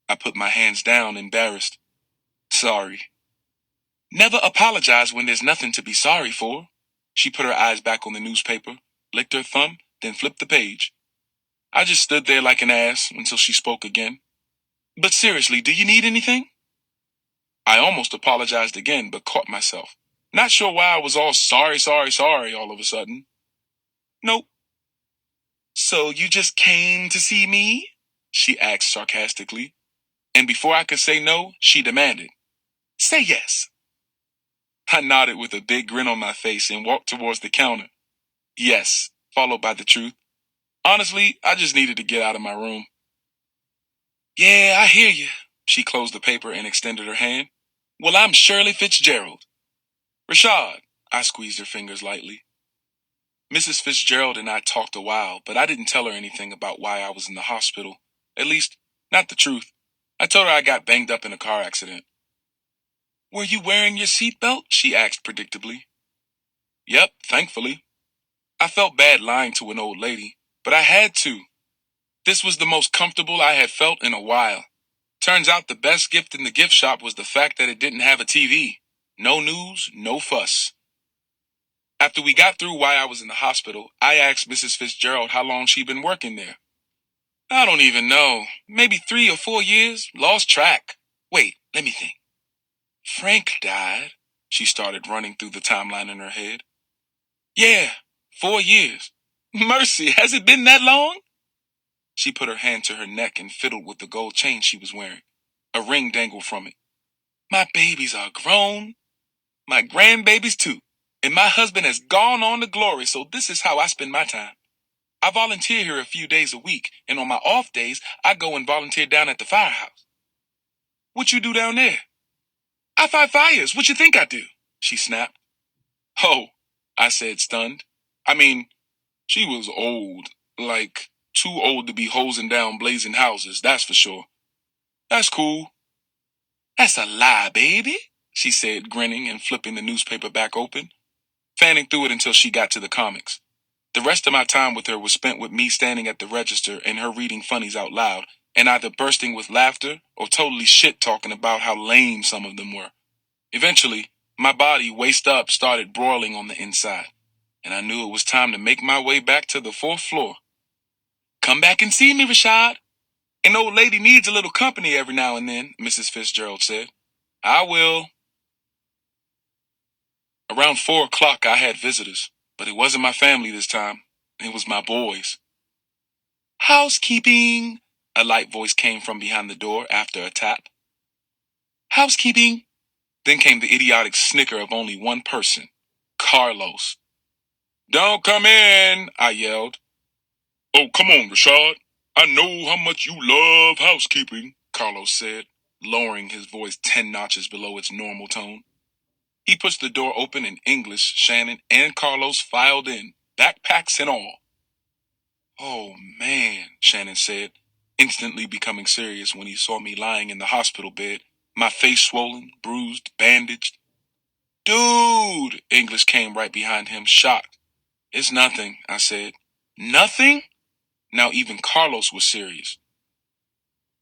I put my hands down, embarrassed. "Sorry." "Never apologize when there's nothing to be sorry for." She put her eyes back on the newspaper, licked her thumb, then flipped the page. I just stood there like an ass until she spoke again. "But seriously, do you need anything?" I almost apologized again, but caught myself. Not sure why I was all sorry all of a sudden. "Nope." "So you just came to see me?" she asked sarcastically. And before I could say no, she demanded, "Say yes." I nodded with a big grin on my face and walked towards the counter. Yes, followed by the truth. Honestly, I just needed to get out of my room. "Yeah, I hear you." She closed the paper and extended her hand. "Well, I'm Shirley Fitzgerald." "Rashad." I squeezed her fingers lightly. Mrs. Fitzgerald and I talked a while, but I didn't tell her anything about why I was in the hospital. At least, not the truth. I told her I got banged up in a car accident. "Were you wearing your seatbelt?" she asked predictably. "Yep, thankfully." I felt bad lying to an old lady, but I had to. This was the most comfortable I had felt in a while. Turns out the best gift in the gift shop was the fact that it didn't have a TV. No news, no fuss. After we got through why I was in the hospital, I asked Mrs. Fitzgerald how long she'd been working there. "I don't even know. Maybe 3 or 4 years. Lost track. Wait, let me think. Frank died." She started running through the timeline in her head. "Yeah, 4 years. Mercy, has it been that long?" She put her hand to her neck and fiddled with the gold chain she was wearing. A ring dangled from it. "My babies are grown. My grandbabies too. And my husband has gone on to glory, so this is how I spend my time. I volunteer here a few days a week, and on my off days, I go and volunteer down at the firehouse." "What you do down there?" "I fight fires. What you think I do?" she snapped. "Oh," I said, stunned. I mean, she was old, like too old to be hosing down blazing houses, that's for sure. "That's cool." "That's a lie, baby," she said, grinning and flipping the newspaper back open, fanning through it until she got to the comics. The rest of my time with her was spent with me standing at the register and her reading funnies out loud, and either bursting with laughter or totally shit-talking about how lame some of them were. Eventually, my body, waist up, started broiling on the inside, and I knew it was time to make my way back to the 4th floor. "Come back and see me, Rashad. An old lady needs a little company every now and then," Mrs. Fitzgerald said. "I will." Around 4 o'clock, I had visitors, but it wasn't my family this time. It was my boys. "Housekeeping," a light voice came from behind the door after a tap. "Housekeeping." Then came the idiotic snicker of only one person, Carlos. "Don't come in," I yelled. "Oh, come on, Rashad. I know how much you love housekeeping," Carlos said, lowering his voice 10 notches below its normal tone. He pushed the door open in English. Shannon and Carlos filed in, backpacks and all. "Oh, man," Shannon said, instantly becoming serious when he saw me lying in the hospital bed, my face swollen, bruised, bandaged. "Dude," English came right behind him, shocked. "It's nothing," I said. "Nothing?" Now even Carlos was serious.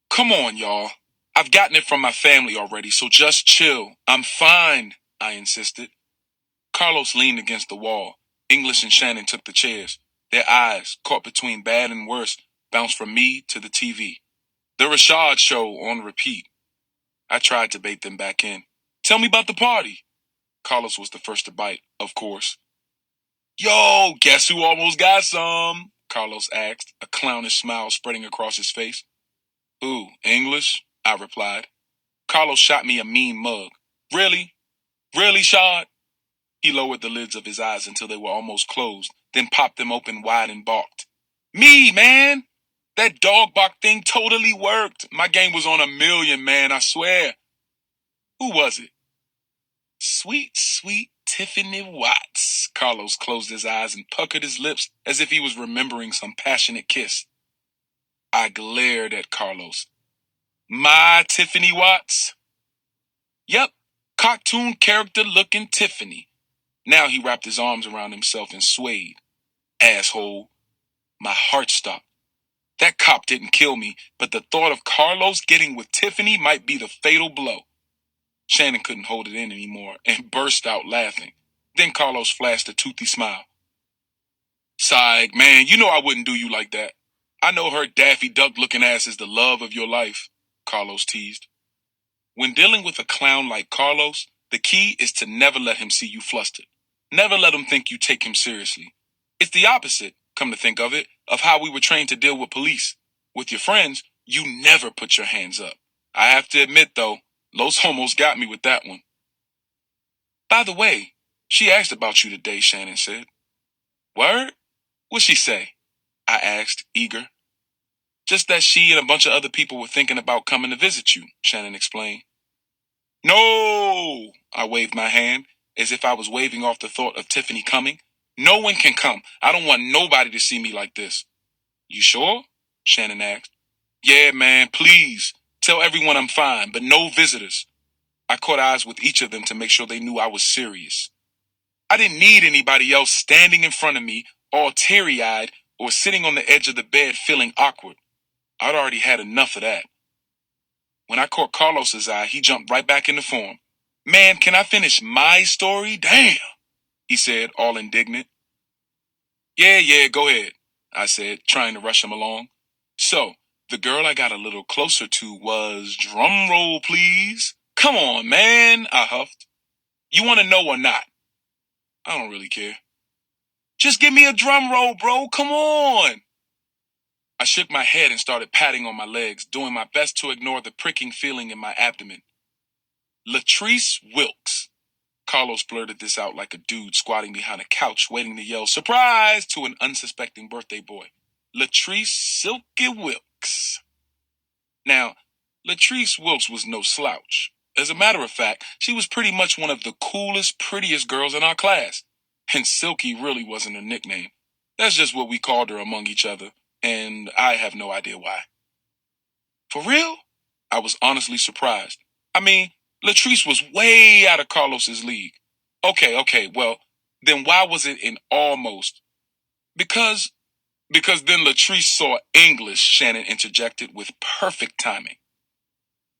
"Come on, y'all. I've gotten it from my family already, so just chill. I'm fine," I insisted. Carlos leaned against the wall. English and Shannon took the chairs. Their eyes, caught between bad and worse, bounced from me to the TV. The Rashad Show on repeat. I tried to bait them back in. "Tell me about the party." Carlos was the first to bite, of course. "Yo, guess who almost got some?" Carlos asked, a clownish smile spreading across his face. "Who, English?" I replied. Carlos shot me a mean mug. "Really? Really, Shad?" He lowered the lids of his eyes until they were almost closed, then popped them open wide and balked. "Me, man! That dog bark thing totally worked. My game was on 1,000,000, man, I swear." "Who was it?" "Sweet, sweet Tiffany Watts." Carlos closed his eyes and puckered his lips as if he was remembering some passionate kiss. I glared at Carlos. "My Tiffany Watts?" "Yep, cartoon character looking Tiffany." Now he wrapped his arms around himself and swayed. "Asshole." My heart stopped. That cop didn't kill me, but the thought of Carlos getting with Tiffany might be the fatal blow. Shannon couldn't hold it in anymore and burst out laughing. Then Carlos flashed a toothy smile. "Psych, man, you know I wouldn't do you like that. I know her Daffy Duck-looking ass is the love of your life," Carlos teased. When dealing with a clown like Carlos, the key is to never let him see you flustered. Never let him think you take him seriously. It's the opposite, come to think of it, of how we were trained to deal with police. With your friends, you never put your hands up. I have to admit, though, Los Homos got me with that one. "By the way, she asked about you today," Shannon said. "Word? What'd she say?" I asked, eager. "Just that she and a bunch of other people were thinking about coming to visit you," Shannon explained. "No!" I waved my hand, as if I was waving off the thought of Tiffany coming. "No one can come. I don't want nobody to see me like this." "You sure?" Shannon asked. "Yeah, man, please. Tell everyone I'm fine, but no visitors." I caught eyes with each of them to make sure they knew I was serious. I didn't need anybody else standing in front of me, all teary-eyed, or sitting on the edge of the bed feeling awkward. I'd already had enough of that. When I caught Carlos's eye, he jumped right back into form. "Man, can I finish my story? Damn," he said, all indignant. Yeah, go ahead," I said, trying to rush him along. "So, the girl I got a little closer to was, drum roll please." "Come on, man," I huffed. "You want to know or not?" "I don't really care." "Just give me a drum roll, bro. Come on." I shook my head and started patting on my legs, doing my best to ignore the pricking feeling in my abdomen. "Latrice Wilkes." Carlos blurted this out like a dude squatting behind a couch waiting to yell surprise to an unsuspecting birthday boy. "Latrice Silky Wilkes." Now, Latrice Wilkes was no slouch. As a matter of fact, she was pretty much one of the coolest, prettiest girls in our class. And Silky really wasn't a nickname. That's just what we called her among each other, and I have no idea why. For real? I was honestly surprised. I mean, Latrice was way out of Carlos's league. Okay, well, then why was it an almost? Because then Latrice saw English, Shannon interjected with perfect timing.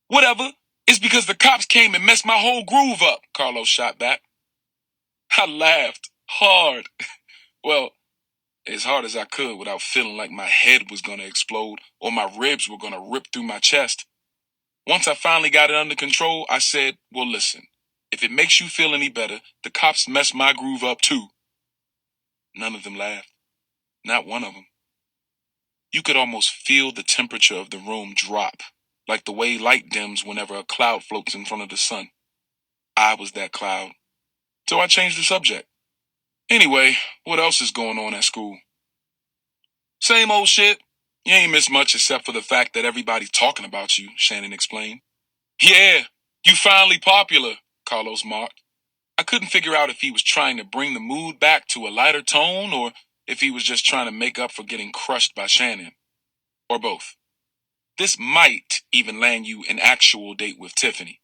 Whatever. It's because the cops came and messed my whole groove up, Carlos shot back. I laughed hard. Well, as hard as I could without feeling like my head was going to explode or my ribs were going to rip through my chest. Once I finally got it under control, I said, well, listen, if it makes you feel any better, the cops messed my groove up too. None of them laughed. Not one of them. You could almost feel the temperature of the room drop, like the way light dims whenever a cloud floats in front of the sun. I was that cloud. So I changed the subject. Anyway, what else is going on at school? Same old shit. You ain't missed much except for the fact that everybody's talking about you, Shannon explained. Yeah, you finally popular, Carlos mocked. I couldn't figure out if he was trying to bring the mood back to a lighter tone or if he was just trying to make up for getting crushed by Shannon. Or both. This might even land you an actual date with Tiffany.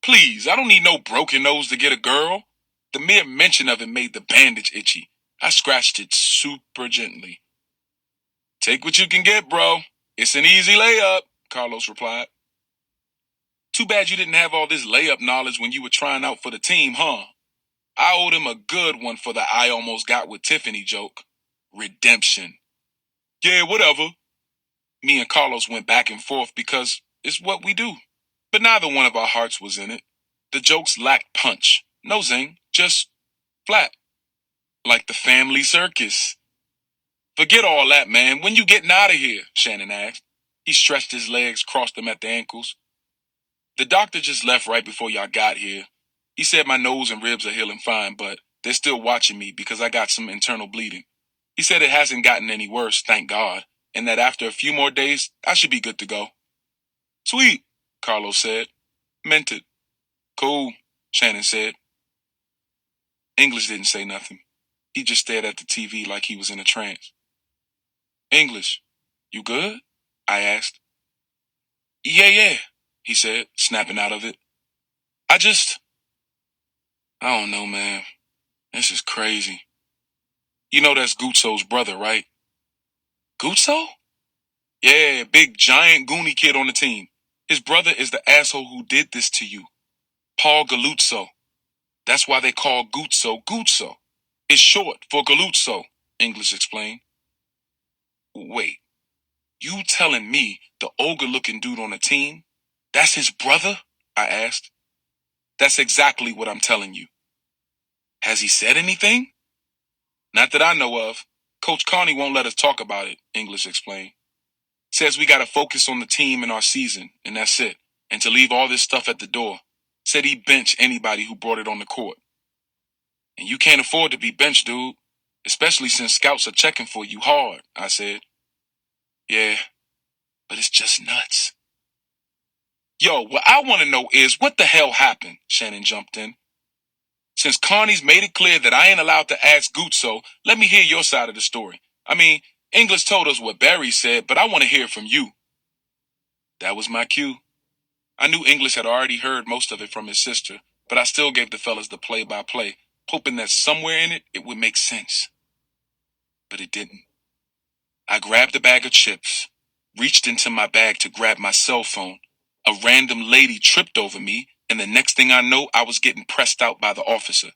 Please, I don't need no broken nose to get a girl. The mere mention of it made the bandage itchy. I scratched it super gently. Take what you can get, bro. It's an easy layup, Carlos replied. Too bad you didn't have all this layup knowledge when you were trying out for the team, huh? I owed him a good one for the I almost got with Tiffany joke. Redemption. Yeah, whatever. Me and Carlos went back and forth because it's what we do. But neither one of our hearts was in it. The jokes lacked punch. No zing, just flat. Like the family circus. Forget all that, man. When you getting out of here? Shannon asked. He stretched his legs, crossed them at the ankles. The doctor just left right before y'all got here. He said my nose and ribs are healing fine, but they're still watching me because I got some internal bleeding. He said it hasn't gotten any worse, thank God, and that after a few more days, I should be good to go. Sweet, Carlos said. Meant it. Cool, Shannon said. English didn't say nothing. He just stared at the TV like he was in a trance. English, you good? I asked. Yeah, he said, snapping out of it. I don't know, man. This is crazy. You know that's Guzzo's brother, right? Guzzo? Yeah, big giant goony kid on the team. His brother is the asshole who did this to you. Paul Galuzzo. That's why they call Guzzo Guzzo. It's short for Galuzzo, English explained. Wait, you telling me the ogre-looking dude on the team, that's his brother? I asked. That's exactly what I'm telling you. Has he said anything? Not that I know of. Coach Carney won't let us talk about it, English explained. Says we gotta focus on the team and our season, and that's it. And to leave all this stuff at the door. Said he'd bench anybody who brought it on the court. And you can't afford to be benched, dude. Especially since scouts are checking for you hard, I said. Yeah, but it's just nuts. Yo, what I want to know is what the hell happened, Shannon jumped in. Since Carney's made it clear that I ain't allowed to ask Guzzo, let me hear your side of the story. I mean, English told us what Barry said, but I want to hear it from you. That was my cue. I knew English had already heard most of it from his sister, but I still gave the fellas the play-by-play, hoping that somewhere in it, it would make sense. But it didn't. I grabbed a bag of chips, reached into my bag to grab my cell phone. A random lady tripped over me, and the next thing I know, I was getting pressed out by the officer.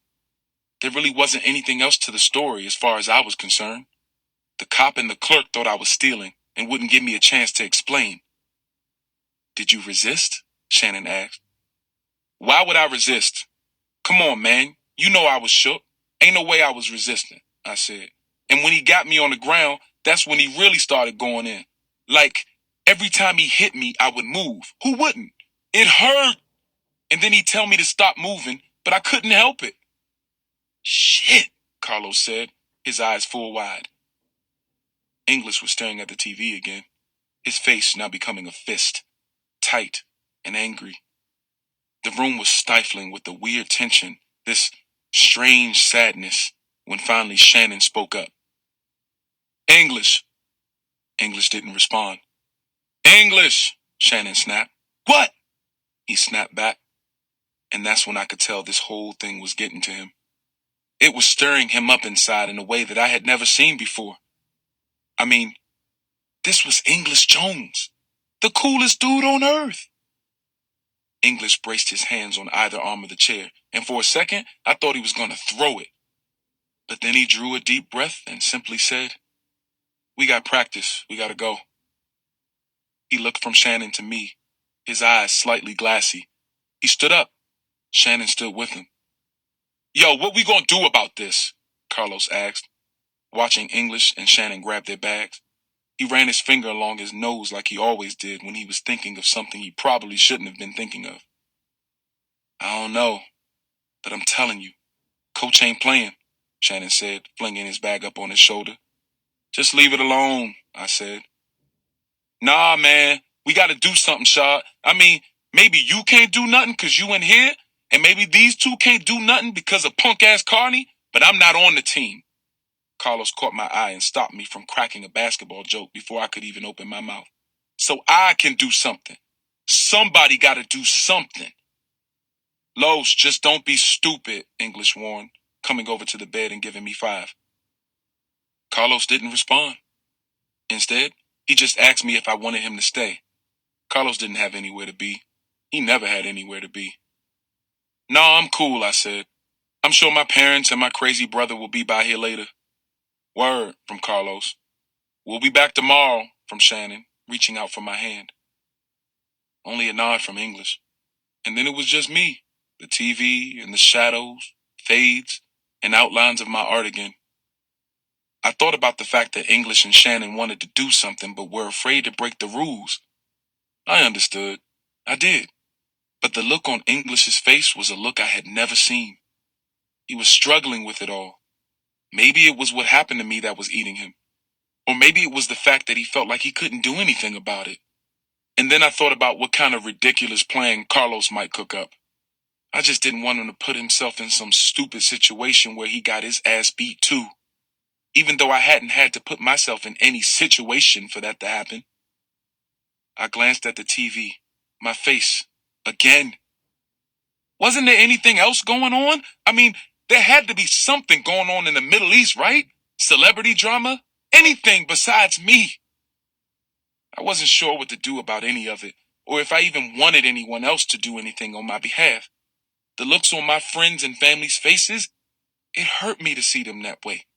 There really wasn't anything else to the story as far as I was concerned. The cop and the clerk thought I was stealing and wouldn't give me a chance to explain. Did you resist? Shannon asked. Why would I resist? Come on, man. You know I was shook. Ain't no way I was resisting, I said. And when he got me on the ground, that's when he really started going in. Like, every time he hit me, I would move. Who wouldn't? It hurt. And then he'd tell me to stop moving, but I couldn't help it. Shit, Carlos said, his eyes full wide. English was staring at the TV again, his face now becoming a fist, tight and angry. The room was stifling with the weird tension, this strange sadness, when finally Shannon spoke up. English. English didn't respond. English, Shannon snapped. What? He snapped back, and that's when I could tell this whole thing was getting to him. It was stirring him up inside in a way that I had never seen before. I mean, this was English Jones, the coolest dude on earth. English braced his hands on either arm of the chair, and for a second, I thought he was going to throw it. But then he drew a deep breath and simply said, "We got practice. We got to go." He looked from Shannon to me, his eyes slightly glassy. He stood up. Shannon stood with him. "Yo, what we gonna do about this?" Carlos asked, watching English and Shannon grab their bags. He ran his finger along his nose like he always did when he was thinking of something he probably shouldn't have been thinking of. "I don't know, but I'm telling you, Coach ain't playing," Shannon said, flinging his bag up on his shoulder. "Just leave it alone," I said. "Nah, man, we gotta do something, Shad. I mean, maybe you can't do nothing because you in here, and maybe these two can't do nothing because of punk-ass Carney, but I'm not on the team." Carlos caught my eye and stopped me from cracking a basketball joke before I could even open my mouth. "So I can do something. Somebody gotta do something." "Los, just don't be stupid," English warned, coming over to the bed and giving me 5. Carlos didn't respond. Instead, he just asked me if I wanted him to stay. Carlos didn't have anywhere to be. He never had anywhere to be. "No, I'm cool," I said. "I'm sure my parents and my crazy brother will be by here later." "Word," from Carlos. "We'll be back tomorrow," from Shannon, reaching out for my hand. Only a nod from English. And then it was just me, the TV and the shadows, fades, and outlines of my art again. I thought about the fact that English and Shannon wanted to do something but were afraid to break the rules. I understood. I did. But the look on English's face was a look I had never seen. He was struggling with it all. Maybe it was what happened to me that was eating him. Or maybe it was the fact that he felt like he couldn't do anything about it. And then I thought about what kind of ridiculous plan Carlos might cook up. I just didn't want him to put himself in some stupid situation where he got his ass beat too. Even though I hadn't had to put myself in any situation for that to happen. I glanced at the TV, my face, again. Wasn't there anything else going on? I mean, there had to be something going on in the Middle East, right? Celebrity drama? Anything besides me. I wasn't sure what to do about any of it, or if I even wanted anyone else to do anything on my behalf. The looks on my friends' and family's faces, it hurt me to see them that way.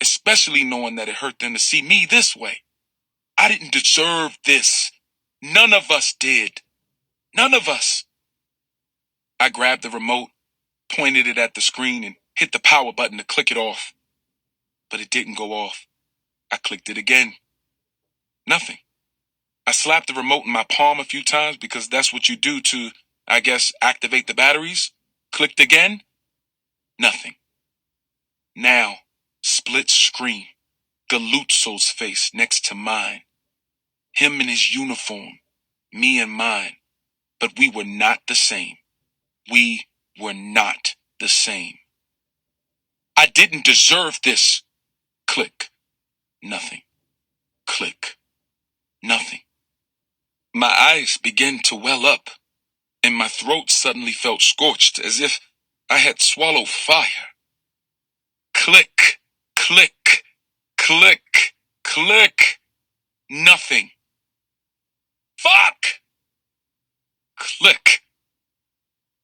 Especially knowing that it hurt them to see me this way. I didn't deserve this. None of us did. None of us. I grabbed the remote, pointed it at the screen, and hit the power button to click it off. But it didn't go off. I clicked it again. Nothing. I slapped the remote in my palm a few times because that's what you do to, I guess, activate the batteries. Clicked again. Nothing. Now, split screen. Galuzzo's face next to mine. Him in his uniform. Me in mine. But we were not the same. We were not the same. I didn't deserve this. Click. Nothing. Click. Nothing. My eyes began to well up, and my throat suddenly felt scorched as if I had swallowed fire. Click. Click. Click. Click. Nothing. Fuck! Click.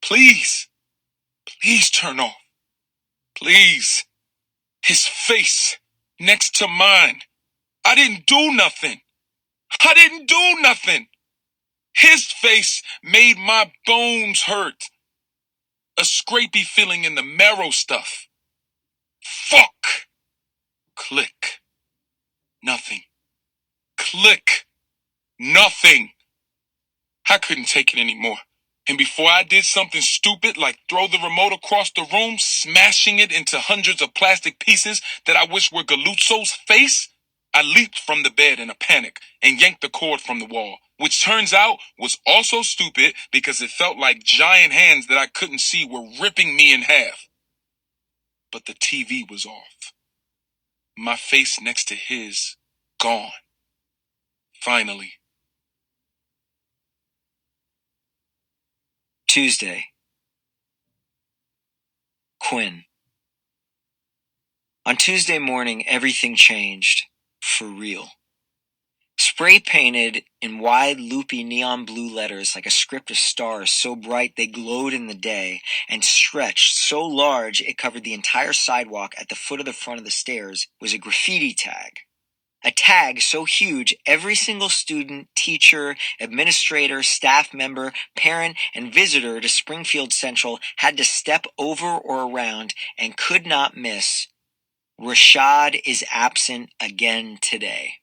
Please. Please turn off. Please. His face next to mine. I didn't do nothing. I didn't do nothing. His face made my bones hurt. A scrapey feeling in the marrow stuff. Fuck. Click. Nothing. Click. Nothing. I couldn't take it anymore. And before I did something stupid like throw the remote across the room, smashing it into hundreds of plastic pieces that I wish were Galuzzo's face, I leaped from the bed in a panic and yanked the cord from the wall, which turns out was also stupid because it felt like giant hands that I couldn't see were ripping me in half. But the TV was off. My face next to his, gone. Finally. Tuesday. Quinn. On Tuesday morning, everything changed. For real. Spray painted in wide, loopy neon blue letters like a script of stars so bright they glowed in the day, and stretched so large it covered the entire sidewalk at the foot of the front of the stairs, was a graffiti tag. A tag so huge every single student, teacher, administrator, staff member, parent, and visitor to Springfield Central had to step over or around and could not miss. Rashad is absent again today.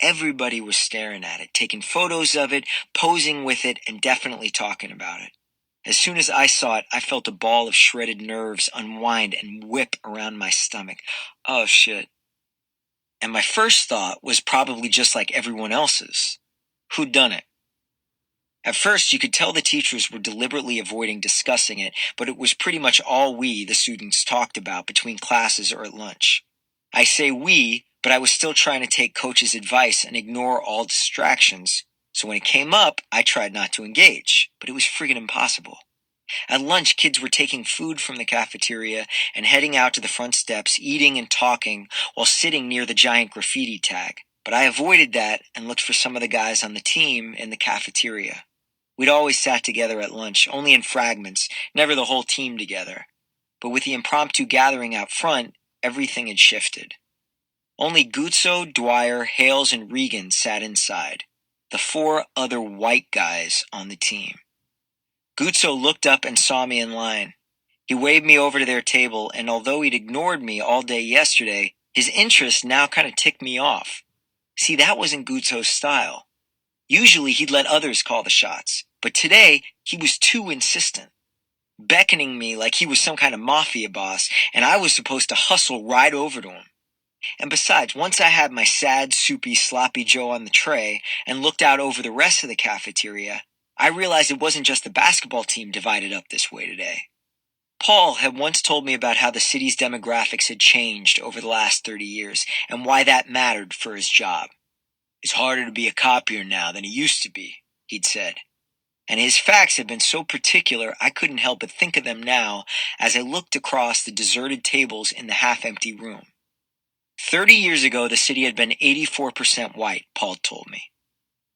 Everybody was staring at it, taking photos of it, posing with it, and definitely talking about it. As soon as I saw it, I felt a ball of shredded nerves unwind and whip around my stomach. Oh shit. And my first thought was probably just like everyone else's. Who'd done it? At first, you could tell the teachers were deliberately avoiding discussing it, but it was pretty much all we, the students, talked about between classes or at lunch. I say we, but I was still trying to take Coach's advice and ignore all distractions, so when it came up, I tried not to engage, but it was friggin' impossible. At lunch, kids were taking food from the cafeteria and heading out to the front steps, eating and talking while sitting near the giant graffiti tag. But I avoided that and looked for some of the guys on the team in the cafeteria. We'd always sat together at lunch, only in fragments, never the whole team together. But with the impromptu gathering out front, everything had shifted. Only Guzzo, Dwyer, Hales, and Regan sat inside, the 4 other white guys on the team. Guzzo looked up and saw me in line. He waved me over to their table, and although he'd ignored me all day yesterday, his interest now kind of ticked me off. See, that wasn't Guzzo's style. Usually he'd let others call the shots, but today he was too insistent, beckoning me like he was some kind of mafia boss, and I was supposed to hustle right over to him. And besides, once I had my sad, soupy, sloppy Joe on the tray and looked out over the rest of the cafeteria, I realized it wasn't just the basketball team divided up this way today. Paul had once told me about how the city's demographics had changed over the last 30 years and why that mattered for his job. It's harder to be a cop here now than it used to be, he'd said. And his facts had been so particular I couldn't help but think of them now as I looked across the deserted tables in the half-empty room. 30 years ago, the city had been 84% white, Paul told me.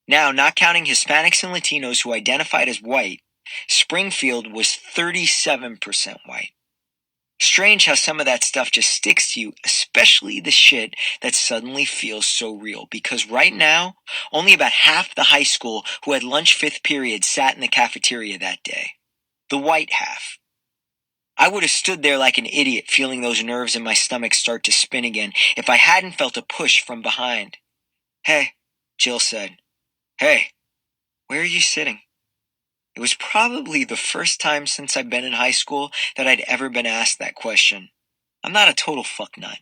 Now, not counting Hispanics and Latinos who identified as white, Springfield was 37% white. Strange how some of that stuff just sticks to you, especially the shit that suddenly feels so real, because right now, only about half the high school who had lunch 5th period sat in the cafeteria that day. The white half. I would have stood there like an idiot, feeling those nerves in my stomach start to spin again, if I hadn't felt a push from behind. Hey, Jill said. Hey, where are you sitting? It was probably the first time since I've been in high school that I'd ever been asked that question. I'm not a total fucknut.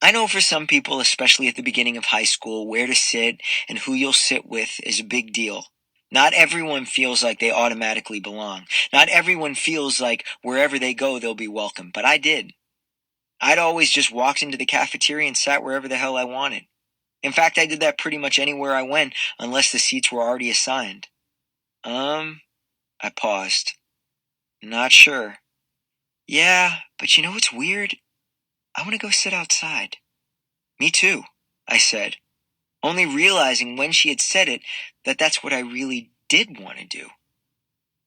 I know for some people, especially at the beginning of high school, where to sit and who you'll sit with is a big deal. Not everyone feels like they automatically belong. Not everyone feels like wherever they go they'll be welcome, but I did. I'd always just walked into the cafeteria and sat wherever the hell I wanted. In fact, I did that pretty much anywhere I went, unless the seats were already assigned. I paused. Not sure. Yeah, but you know what's weird? I want to go sit outside. Me too, I said, only realizing when she had said it that that's what I really did want to do.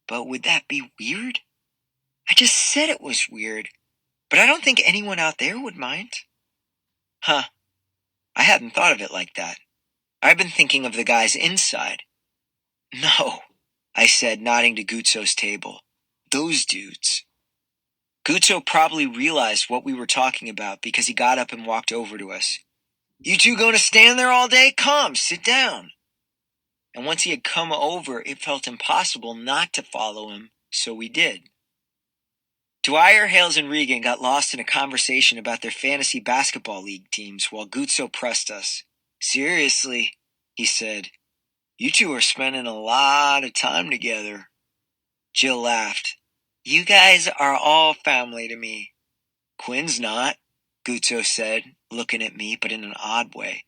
But would that be weird? I just said it was weird, but I don't think anyone out there would mind. Huh. I hadn't thought of it like that. I've been thinking of the guys inside. No, I said, nodding to Guzzo's table. Those dudes. Guzzo probably realized what we were talking about because he got up and walked over to us. You two going to stand there all day? Come, sit down. And once he had come over, it felt impossible not to follow him, so we did. Dwyer, Hales, and Regan got lost in a conversation about their fantasy basketball league teams while Guzzo pressed us. Seriously, he said, you two are spending a lot of time together. Jill laughed. You guys are all family to me. Quinn's not, Guzzo said, looking at me, but in an odd way.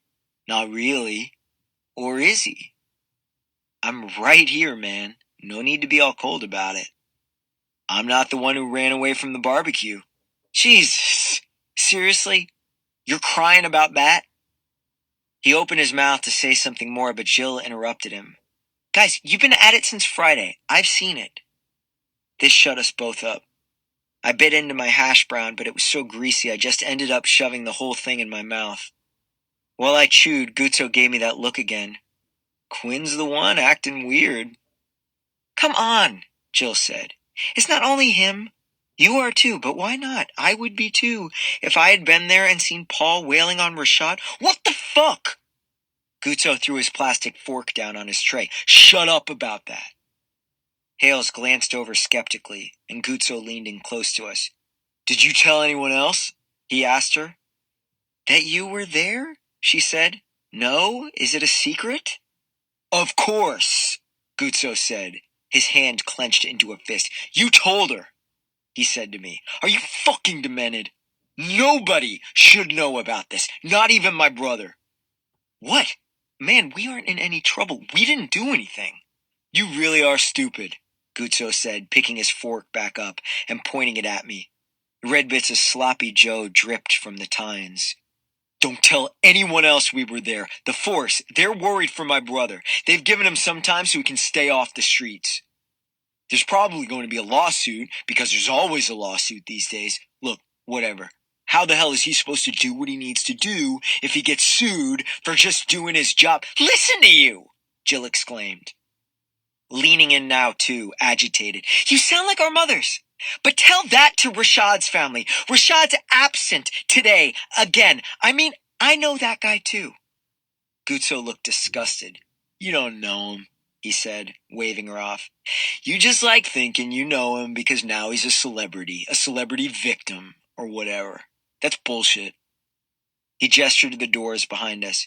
Not really. Or is he? I'm right here, man. No need to be all cold about it. I'm not the one who ran away from the barbecue. Jesus, Seriously? You're crying about that? He opened his mouth to say something more, but Jill interrupted him. Guys, you've been at it since Friday. I've seen it. This shut us both up. I bit into my hash brown, but it was so greasy I just ended up shoving the whole thing in my mouth. While I chewed, Guzzo gave me that look again. Quinn's the one acting weird. Come on, Jill said. It's not only him. You are too, but why not? I would be too, if I had been there and seen Paul wailing on Rashad. What the fuck? Guzzo threw his plastic fork down on his tray. Shut up about that. Hales glanced over skeptically, and Guzzo leaned in close to us. Did you tell anyone else? He asked her. That you were there? She said. No? Is it a secret? Of course, Guzzo said, his hand clenched into a fist. You told her, he said to me. Are you fucking demented? Nobody should know about this, not even my brother. What? Man, we aren't in any trouble. We didn't do anything. You really are stupid, Guzzo said, picking his fork back up and pointing it at me. Red bits of sloppy Joe dripped from the tines. Don't tell anyone else we were there. The force, they're worried for my brother. They've given him some time so he can stay off the streets. There's probably going to be a lawsuit, because there's always a lawsuit these days. Look, whatever. How the hell is he supposed to do what he needs to do if he gets sued for just doing his job? Listen to you, Jill exclaimed. Leaning in now, too, agitated. You sound like our mothers. But tell that to Rashad's family. Rashad's absent today, again. I mean, I know that guy, too. Guzzo looked disgusted. You don't know him, he said, waving her off. You just like thinking you know him because now he's a celebrity victim, or whatever. That's bullshit. He gestured to the doors behind us.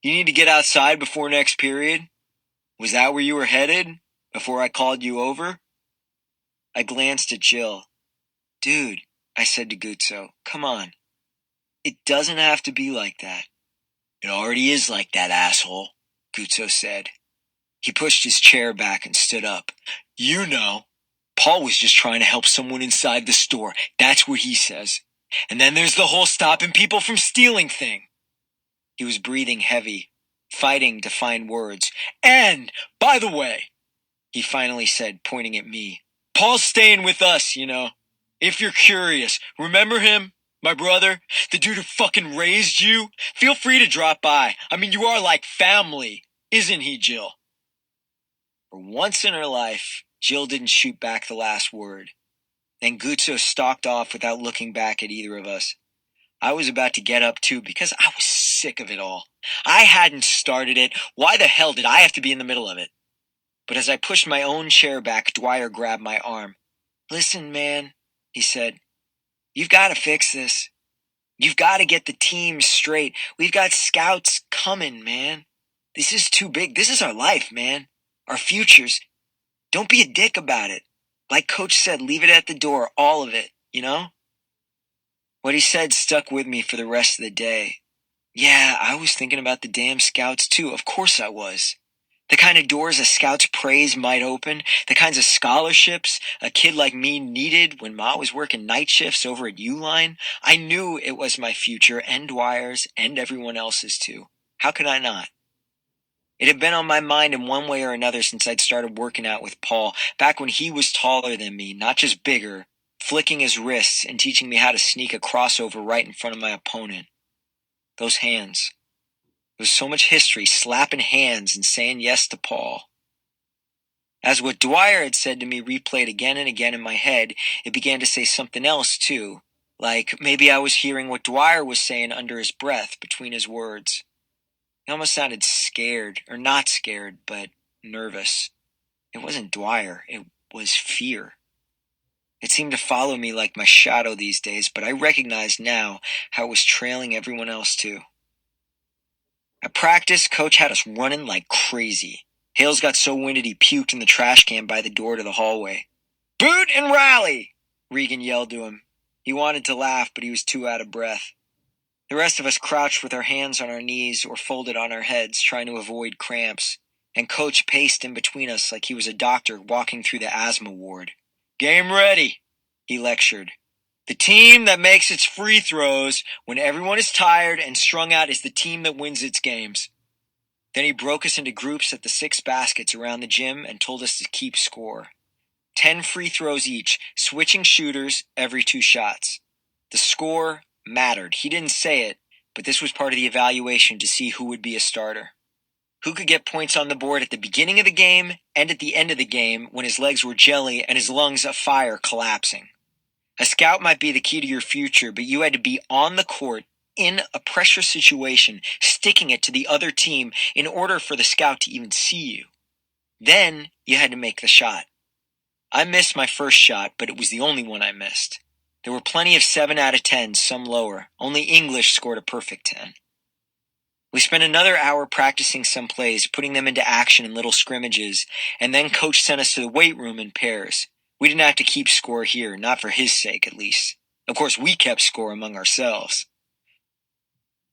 You need to get outside before next period? Was that where you were headed, before I called you over? I glanced at Jill. Dude, I said to Guzzo, come on. It doesn't have to be like that. It already is like that, asshole, Guzzo said. He pushed his chair back and stood up. You know, Paul was just trying to help someone inside the store. That's what he says. And then there's the whole stopping people from stealing thing. He was breathing heavy, fighting to find words. And, by the way, he finally said, pointing at me, Paul's staying with us, you know. If you're curious, remember him? My brother? The dude who fucking raised you? Feel free to drop by. I mean, you are like family, isn't he, Jill? For once in her life, Jill didn't shoot back the last word. Then Guzzo stalked off without looking back at either of us. I was about to get up too because I was sick of it all. I hadn't started it. Why the hell did I have to be in the middle of it? But as I pushed my own chair back, Dwyer grabbed my arm. Listen, man, he said, you've got to fix this. You've got to get the team straight. We've got scouts coming, man. This is too big. This is our life, man. Our futures. Don't be a dick about it. Like Coach said, leave it at the door, all of it, you know? What he said stuck with me for the rest of the day. Yeah, I was thinking about the damn scouts too. Of course I was. The kind of doors a scout's praise might open, the kinds of scholarships a kid like me needed when Ma was working night shifts over at Uline. I knew it was my future, and Dwyer's, and everyone else's too. How could I not? It had been on my mind in one way or another since I'd started working out with Paul, back when he was taller than me, not just bigger, flicking his wrists and teaching me how to sneak a crossover right in front of my opponent. Those hands. There was so much history, slapping hands and saying yes to Paul. As what Dwyer had said to me replayed again and again in my head, it began to say something else, too. Like maybe I was hearing what Dwyer was saying under his breath, between his words. He almost sounded scared, or not scared, but nervous. It wasn't Dwyer, it was fear. It seemed to follow me like my shadow these days, but I recognized now how it was trailing everyone else, too. At practice, Coach had us running like crazy. Hales got so winded he puked in the trash can by the door to the hallway. Boot and rally! Regan yelled to him. He wanted to laugh, but he was too out of breath. The rest of us crouched with our hands on our knees or folded on our heads, trying to avoid cramps, and Coach paced in between us like he was a doctor walking through the asthma ward. Game ready, he lectured. The team that makes its free throws when everyone is tired and strung out is the team that wins its games. Then he broke us into groups at the 6 baskets around the gym and told us to keep score. 10 free throws each, switching shooters every 2 shots. The score mattered. He didn't say it, but this was part of the evaluation to see who would be a starter. Who could get points on the board at the beginning of the game and at the end of the game when his legs were jelly and his lungs afire collapsing. A scout might be the key to your future, but you had to be on the court in a pressure situation, sticking it to the other team in order for the scout to even see you. Then you had to make the shot. I missed my first shot, but it was the only one I missed. There were plenty of 7 out of 10s, some lower. Only English scored a perfect 10. We spent another hour practicing some plays, putting them into action in little scrimmages, and then Coach sent us to the weight room in pairs. We didn't have to keep score here, not for his sake at least. Of course, we kept score among ourselves.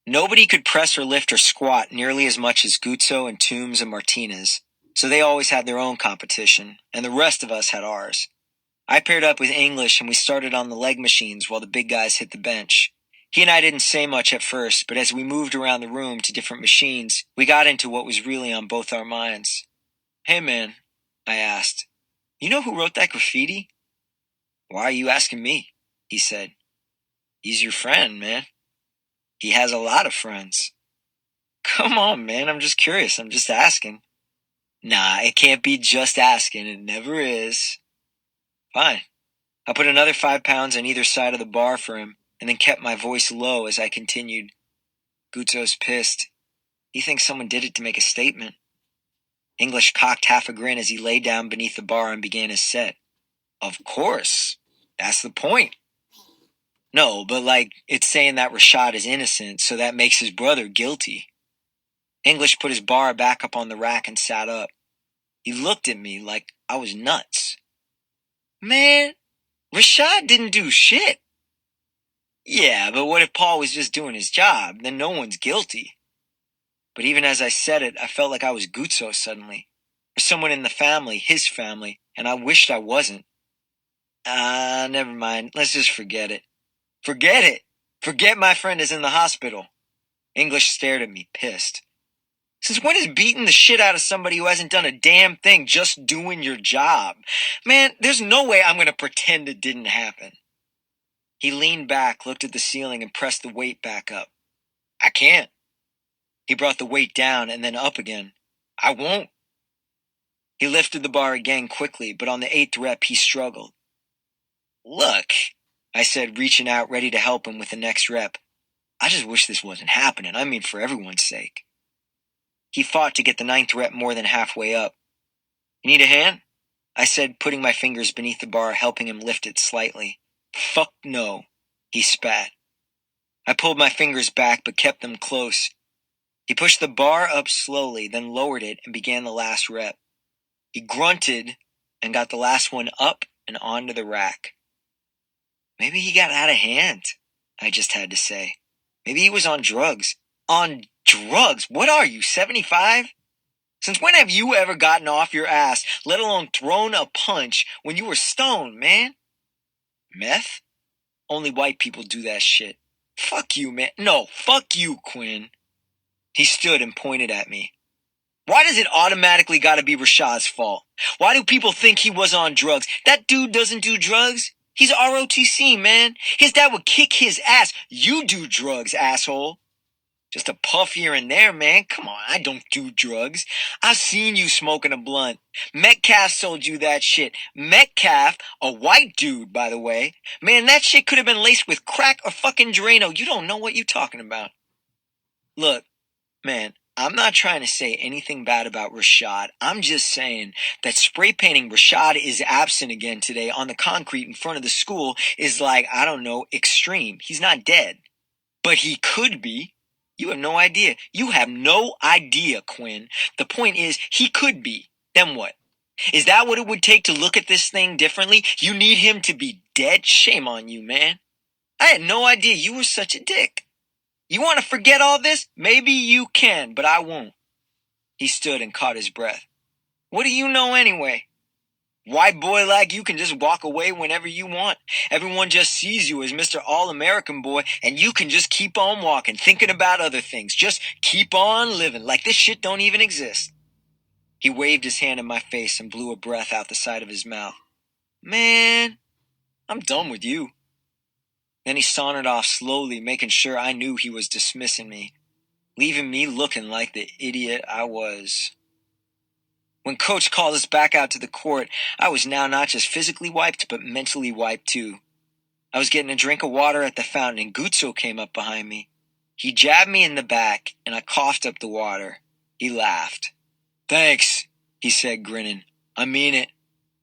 Nobody could press or lift or squat nearly as much as Guzzo and Toombs and Martinez, so they always had their own competition, and the rest of us had ours. I paired up with English and we started on the leg machines while the big guys hit the bench. He and I didn't say much at first, but as we moved around the room to different machines, we got into what was really on both our minds. "Hey man," I asked, "you know who wrote that graffiti?" "Why are you asking me?" he said. "He's your friend, man." "He has a lot of friends." "Come on, man, I'm just curious, I'm just asking." "Nah, it can't be just asking, it never is." "Fine." I put another 5 pounds on either side of the bar for him, and then kept my voice low as I continued. "Guzzo's pissed. He thinks someone did it to make a statement." English cocked half a grin as he lay down beneath the bar and began his set. "Of course. That's the point." "No, but it's saying that Rashad is innocent, so that makes his brother guilty." English put his bar back up on the rack and sat up. He looked at me like I was nuts. "Man, Rashad didn't do shit." "Yeah, but what if Paul was just doing his job? Then no one's guilty." But even as I said it, I felt like I was Guzzo suddenly, or someone in the family, his family, and I wished I wasn't. Never mind. Let's just forget it. Forget it! Forget my friend is in the hospital. English stared at me, pissed. Since when is beating the shit out of somebody who hasn't done a damn thing just doing your job? Man, there's no way I'm going to pretend it didn't happen. He leaned back, looked at the ceiling, and pressed the weight back up. "I can't." He brought the weight down and then up again. "I won't." He lifted the bar again quickly, but on the 8th rep he struggled. "Look," I said, reaching out, ready to help him with the next rep. "I just wish this wasn't happening. I mean, for everyone's sake." He fought to get the 9th rep more than halfway up. "You need a hand?" I said, putting my fingers beneath the bar, helping him lift it slightly. "Fuck no," he spat. I pulled my fingers back but kept them close. He pushed the bar up slowly, then lowered it and began the last rep. He grunted and got the last one up and onto the rack. Maybe he got out of hand, I just had to say. Maybe he was on drugs. On drugs? What are you, 75? Since when have you ever gotten off your ass, let alone thrown a punch when you were stoned, man? Meth? Only white people do that shit. Fuck you, man. No, fuck you, Quinn. He stood and pointed at me. Why does it automatically gotta be Rashad's fault? Why do people think he was on drugs? That dude doesn't do drugs. He's ROTC, man. His dad would kick his ass. You do drugs, asshole. Just a puff here and there, man. Come on, I don't do drugs. I've seen you smoking a blunt. Metcalf sold you that shit. Metcalf, a white dude, by the way. Man, that shit could have been laced with crack or fucking Drano. You don't know what you're talking about. Look, man, I'm not trying to say anything bad about Rashad. I'm just saying that spray painting Rashad is absent again today on the concrete in front of the school is extreme. He's not dead. But he could be. You have no idea. You have no idea, Quinn. The point is, he could be. Then what? Is that what it would take to look at this thing differently? You need him to be dead? Shame on you, man. I had no idea you were such a dick. You want to forget all this? Maybe you can, but I won't. He stood and caught his breath. What do you know anyway? White boy like you can just walk away whenever you want. Everyone just sees you as Mr. All-American boy, and you can just keep on walking, thinking about other things. Just keep on living like this shit don't even exist. He waved his hand in my face and blew a breath out the side of his mouth. Man, I'm done with you. Then he sauntered off slowly, making sure I knew he was dismissing me, leaving me looking like the idiot I was. When Coach called us back out to the court, I was now not just physically wiped, but mentally wiped too. I was getting a drink of water at the fountain, and Guzzo came up behind me. He jabbed me in the back, and I coughed up the water. He laughed. Thanks, he said, grinning. I mean it.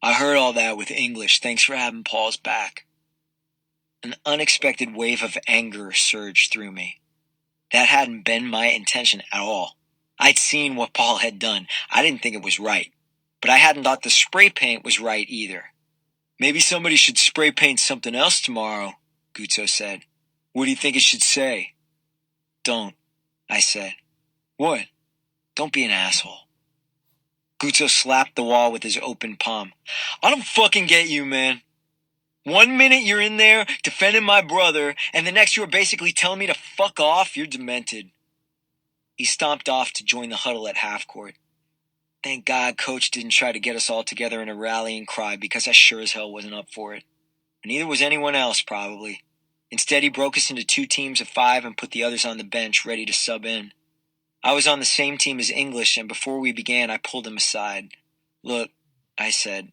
I heard all that with English. Thanks for having Paul's back. An unexpected wave of anger surged through me. That hadn't been my intention at all. I'd seen what Paul had done. I didn't think it was right. But I hadn't thought the spray paint was right either. Maybe somebody should spray paint something else tomorrow, Guzzo said. What do you think it should say? Don't, I said. What? Don't be an asshole. Guzzo slapped the wall with his open palm. I don't fucking get you, man. 1 minute you're in there defending my brother, and the next you're basically telling me to fuck off. You're demented. He stomped off to join the huddle at half court. Thank God Coach didn't try to get us all together in a rallying cry, because I sure as hell wasn't up for it. And neither was anyone else, probably. Instead, he broke us into 2 teams of 5 and put the others on the bench ready to sub in. I was on the same team as English, and before we began, I pulled him aside. Look, I said,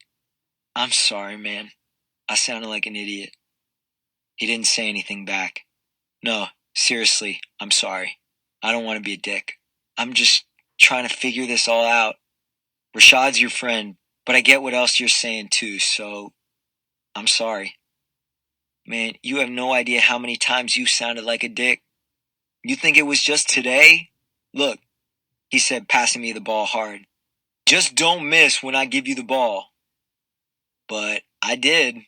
I'm sorry, man. I sounded like an idiot. He didn't say anything back. No, seriously, I'm sorry. I don't want to be a dick. I'm just trying to figure this all out. Rashad's your friend, but I get what else you're saying too, so I'm sorry. Man, you have no idea how many times you sounded like a dick. You think it was just today? Look, he said, passing me the ball hard. Just don't miss when I give you the ball. But I did.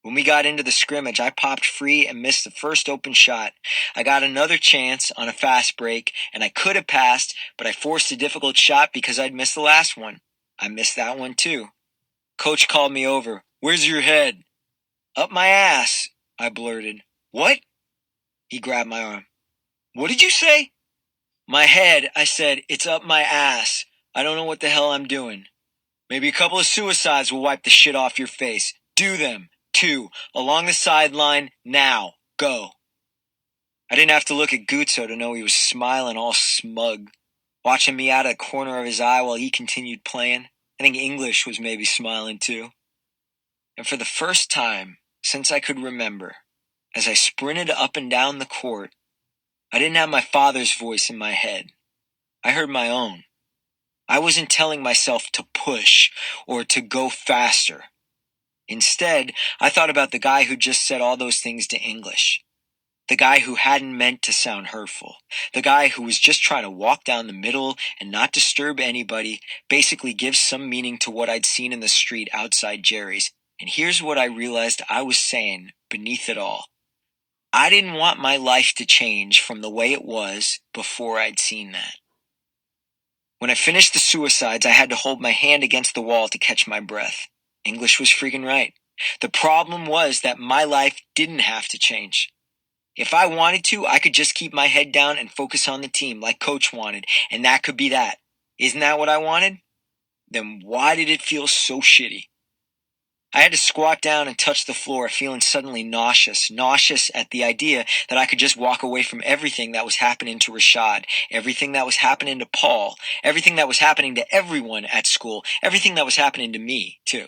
When we got into the scrimmage, I popped free and missed the first open shot. I got another chance on a fast break, and I could have passed, but I forced a difficult shot because I'd missed the last one. I missed that one too. Coach called me over. Where's your head? Up my ass, I blurted. What? He grabbed my arm. What did you say? My head, I said. It's up my ass. I don't know what the hell I'm doing. Maybe a couple of suicides will wipe the shit off your face. Do them. 2, along the sideline, now. Go. I didn't have to look at Guzzo to know he was smiling all smug, watching me out of the corner of his eye while he continued playing. I think English was maybe smiling too. And for the first time since I could remember, as I sprinted up and down the court, I didn't have my father's voice in my head. I heard my own. I wasn't telling myself to push or to go faster. Instead, I thought about the guy who just said all those things to English. The guy who hadn't meant to sound hurtful. The guy who was just trying to walk down the middle and not disturb anybody, basically give some meaning to what I'd seen in the street outside Jerry's. And here's what I realized I was saying beneath it all. I didn't want my life to change from the way it was before I'd seen that. When I finished the suicides, I had to hold my hand against the wall to catch my breath. English was freaking right. The problem was that my life didn't have to change. If I wanted to, I could just keep my head down and focus on the team like Coach wanted, and that could be that. Isn't that what I wanted? Then why did it feel so shitty? I had to squat down and touch the floor, feeling suddenly nauseous at the idea that I could just walk away from everything that was happening to Rashad, everything that was happening to Paul, everything that was happening to everyone at school, everything that was happening to me, too.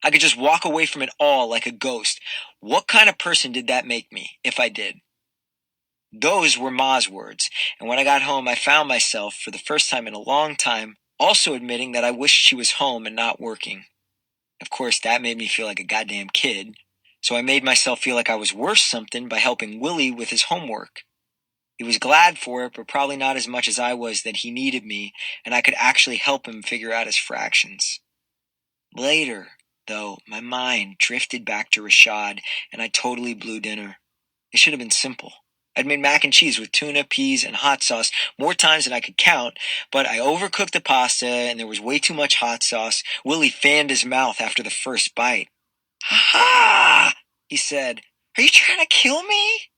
I could just walk away from it all like a ghost. What kind of person did that make me, if I did? Those were Ma's words, and when I got home, I found myself, for the first time in a long time, also admitting that I wished she was home and not working. Of course, that made me feel like a goddamn kid, so I made myself feel like I was worth something by helping Willie with his homework. He was glad for it, but probably not as much as I was that he needed me, and I could actually help him figure out his fractions. Later, though, my mind drifted back to Rashad, and I totally blew dinner. It should have been simple. I'd made mac and cheese with tuna, peas, and hot sauce more times than I could count, but I overcooked the pasta and there was way too much hot sauce. Willie fanned his mouth after the first bite. "Ha!" he said. "Are you trying to kill me?"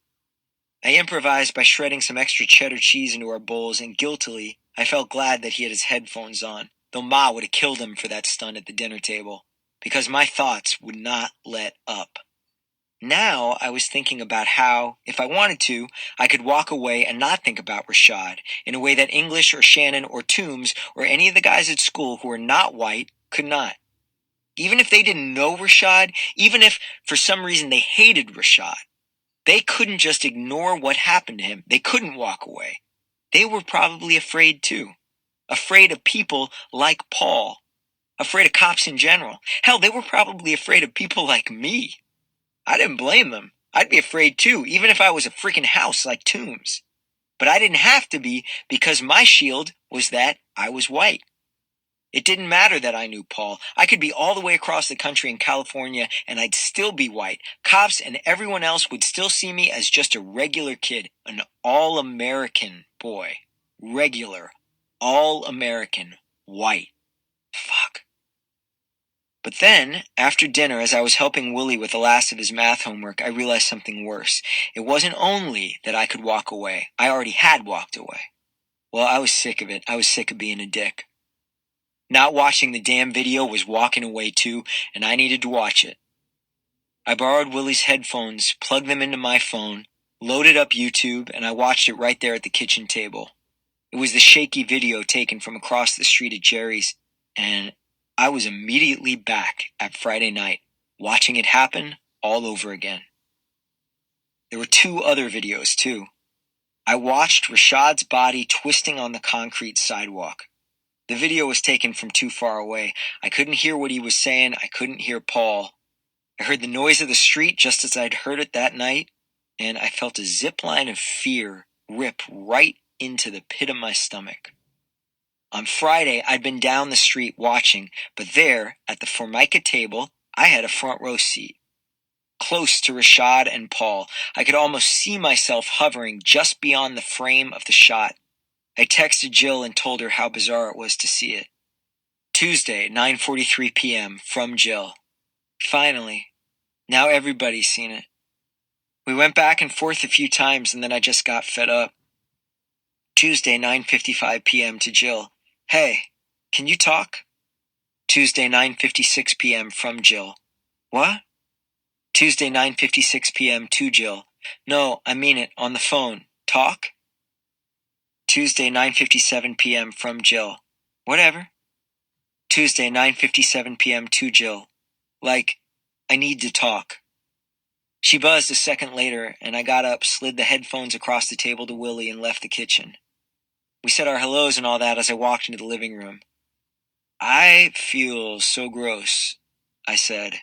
I improvised by shredding some extra cheddar cheese into our bowls, and guiltily, I felt glad that he had his headphones on, though Ma would have killed him for that stunt at the dinner table, because my thoughts would not let up. Now I was thinking about how, if I wanted to, I could walk away and not think about Rashad in a way that English or Shannon or Toombs or any of the guys at school who are not white could not. Even if they didn't know Rashad, even if for some reason they hated Rashad, they couldn't just ignore what happened to him. They couldn't walk away. They were probably afraid too. Afraid of people like Paul. Afraid of cops in general. Hell, they were probably afraid of people like me. I didn't blame them. I'd be afraid too, even if I was a freaking house like Toombs. But I didn't have to be, because my shield was that I was white. It didn't matter that I knew Paul. I could be all the way across the country in California and I'd still be white. Cops and everyone else would still see me as just a regular kid, an all-American boy. Regular, all-American, white. Fuck. But then, after dinner, as I was helping Willie with the last of his math homework, I realized something worse. It wasn't only that I could walk away. I already had walked away. Well, I was sick of it. I was sick of being a dick. Not watching the damn video was walking away too, and I needed to watch it. I borrowed Willie's headphones, plugged them into my phone, loaded up YouTube, and I watched it right there at the kitchen table. It was the shaky video taken from across the street at Jerry's, and I was immediately back at Friday night, watching it happen all over again. There were 2 other videos, too. I watched Rashad's body twisting on the concrete sidewalk. The video was taken from too far away. I couldn't hear what he was saying. I couldn't hear Paul. I heard the noise of the street just as I'd heard it that night, and I felt a zip line of fear rip right into the pit of my stomach. On Friday, I'd been down the street watching, but there, at the Formica table, I had a front row seat. Close to Rashad and Paul, I could almost see myself hovering just beyond the frame of the shot. I texted Jill and told her how bizarre it was to see it. Tuesday, 9:43 p.m., from Jill. Finally. Now everybody's seen it. We went back and forth a few times and then I just got fed up. Tuesday, 9:55 p.m. to Jill. Hey, can you talk? Tuesday, 9:56 p.m. from Jill. What? Tuesday, 9:56 p.m. to Jill. No, I mean it, on the phone. Talk? Tuesday, 9:57 p.m. from Jill. Whatever. Tuesday, 9:57 p.m. to Jill. Like, I need to talk. She buzzed a second later, and I got up, slid the headphones across the table to Willie, and left the kitchen. We said our hellos and all that as I walked into the living room. I feel so gross, I said.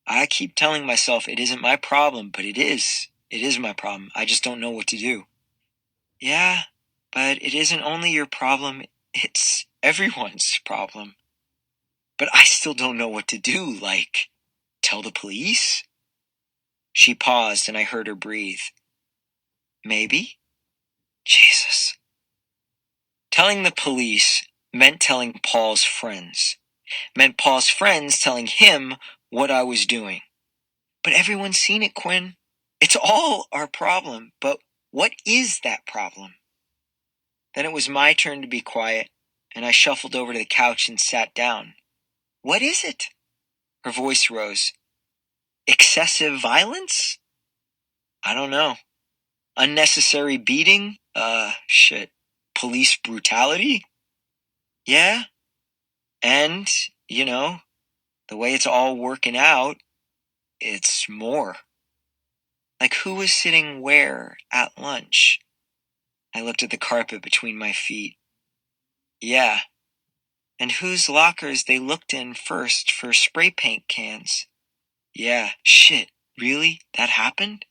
I keep telling myself it isn't my problem, but it is. It is my problem. I just don't know what to do. Yeah, but it isn't only your problem. It's everyone's problem. But I still don't know what to do, like, tell the police? She paused and I heard her breathe. Maybe? Jesus. Telling the police meant telling Paul's friends. Meant Paul's friends telling him what I was doing. But everyone's seen it, Quinn. It's all our problem, but what is that problem? Then it was my turn to be quiet, and I shuffled over to the couch and sat down. What is it? Her voice rose. Excessive violence? I don't know. Unnecessary beating? Shit. Police brutality? Yeah. And, the way it's all working out, it's more. Like who was sitting where at lunch? I looked at the carpet between my feet. Yeah. And whose lockers they looked in first for spray paint cans. Yeah, shit, really? That happened?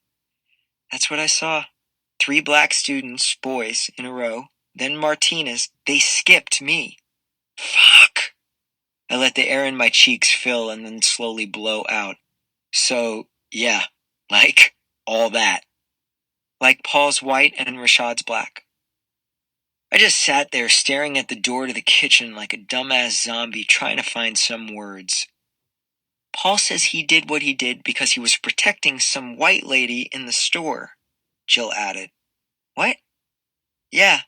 That's what I saw. 3 black students, boys, in a row. Then Martinez, they skipped me. Fuck. I let the air in my cheeks fill and then slowly blow out. So, yeah, like, all that. like Paul's white and Rashad's black. I just sat there staring at the door to the kitchen like a dumbass zombie trying to find some words. Paul says he did what he did because he was protecting some white lady in the store, Jill added. What? Yeah,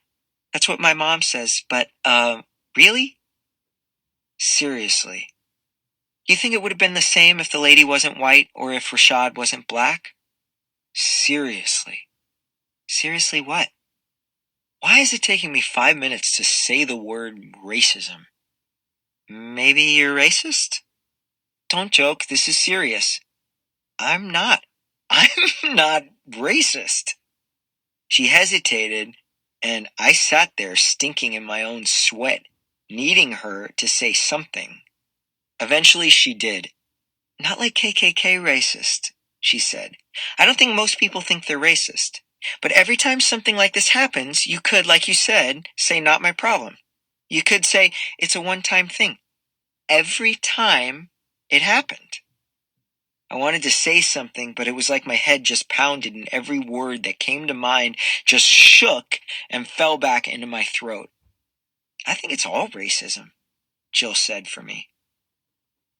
that's what my mom says, but, really? Seriously. You think it would have been the same if the lady wasn't white or if Rashad wasn't black? Seriously. Seriously what? Why is it taking me 5 minutes to say the word racism? Maybe you're racist? Don't joke, this is serious. I'm not. I'm not racist. She hesitated, and I sat there stinking in my own sweat, needing her to say something. Eventually she did. Not like KKK racist, she said. I don't think most people think they're racist. But every time something like this happens, you could, like you said, say not my problem. You could say it's a one-time thing. Every time it happened. I wanted to say something, but it was like my head just pounded and every word that came to mind just shook and fell back into my throat. I think it's all racism, Jill said for me.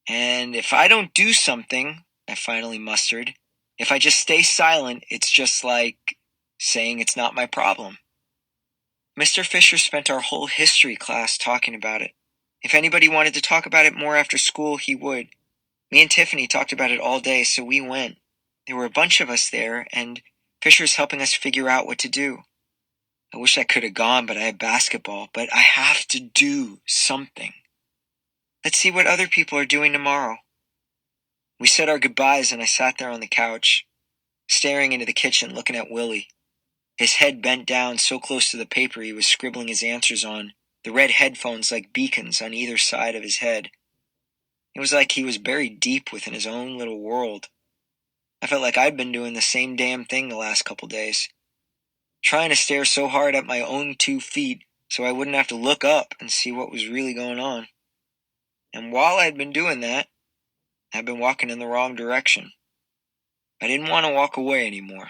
And if I don't do something, I finally mustered, if I just stay silent, it's just like saying it's not my problem. Mr. Fisher spent our whole history class talking about it. If anybody wanted to talk about it more after school, he would. Me and Tiffany talked about it all day, so we went. There were a bunch of us there, and Fisher's helping us figure out what to do. I wish I could have gone, but I had basketball. But I have to do something. Let's see what other people are doing tomorrow. We said our goodbyes, and I sat there on the couch, staring into the kitchen, looking at Willie. His head bent down so close to the paper he was scribbling his answers on, the red headphones like beacons on either side of his head. It was like he was buried deep within his own little world. I felt like I'd been doing the same damn thing the last couple days. Trying to stare so hard at my own 2 feet so I wouldn't have to look up and see what was really going on. And while I'd been doing that, I'd been walking in the wrong direction. I didn't want to walk away anymore.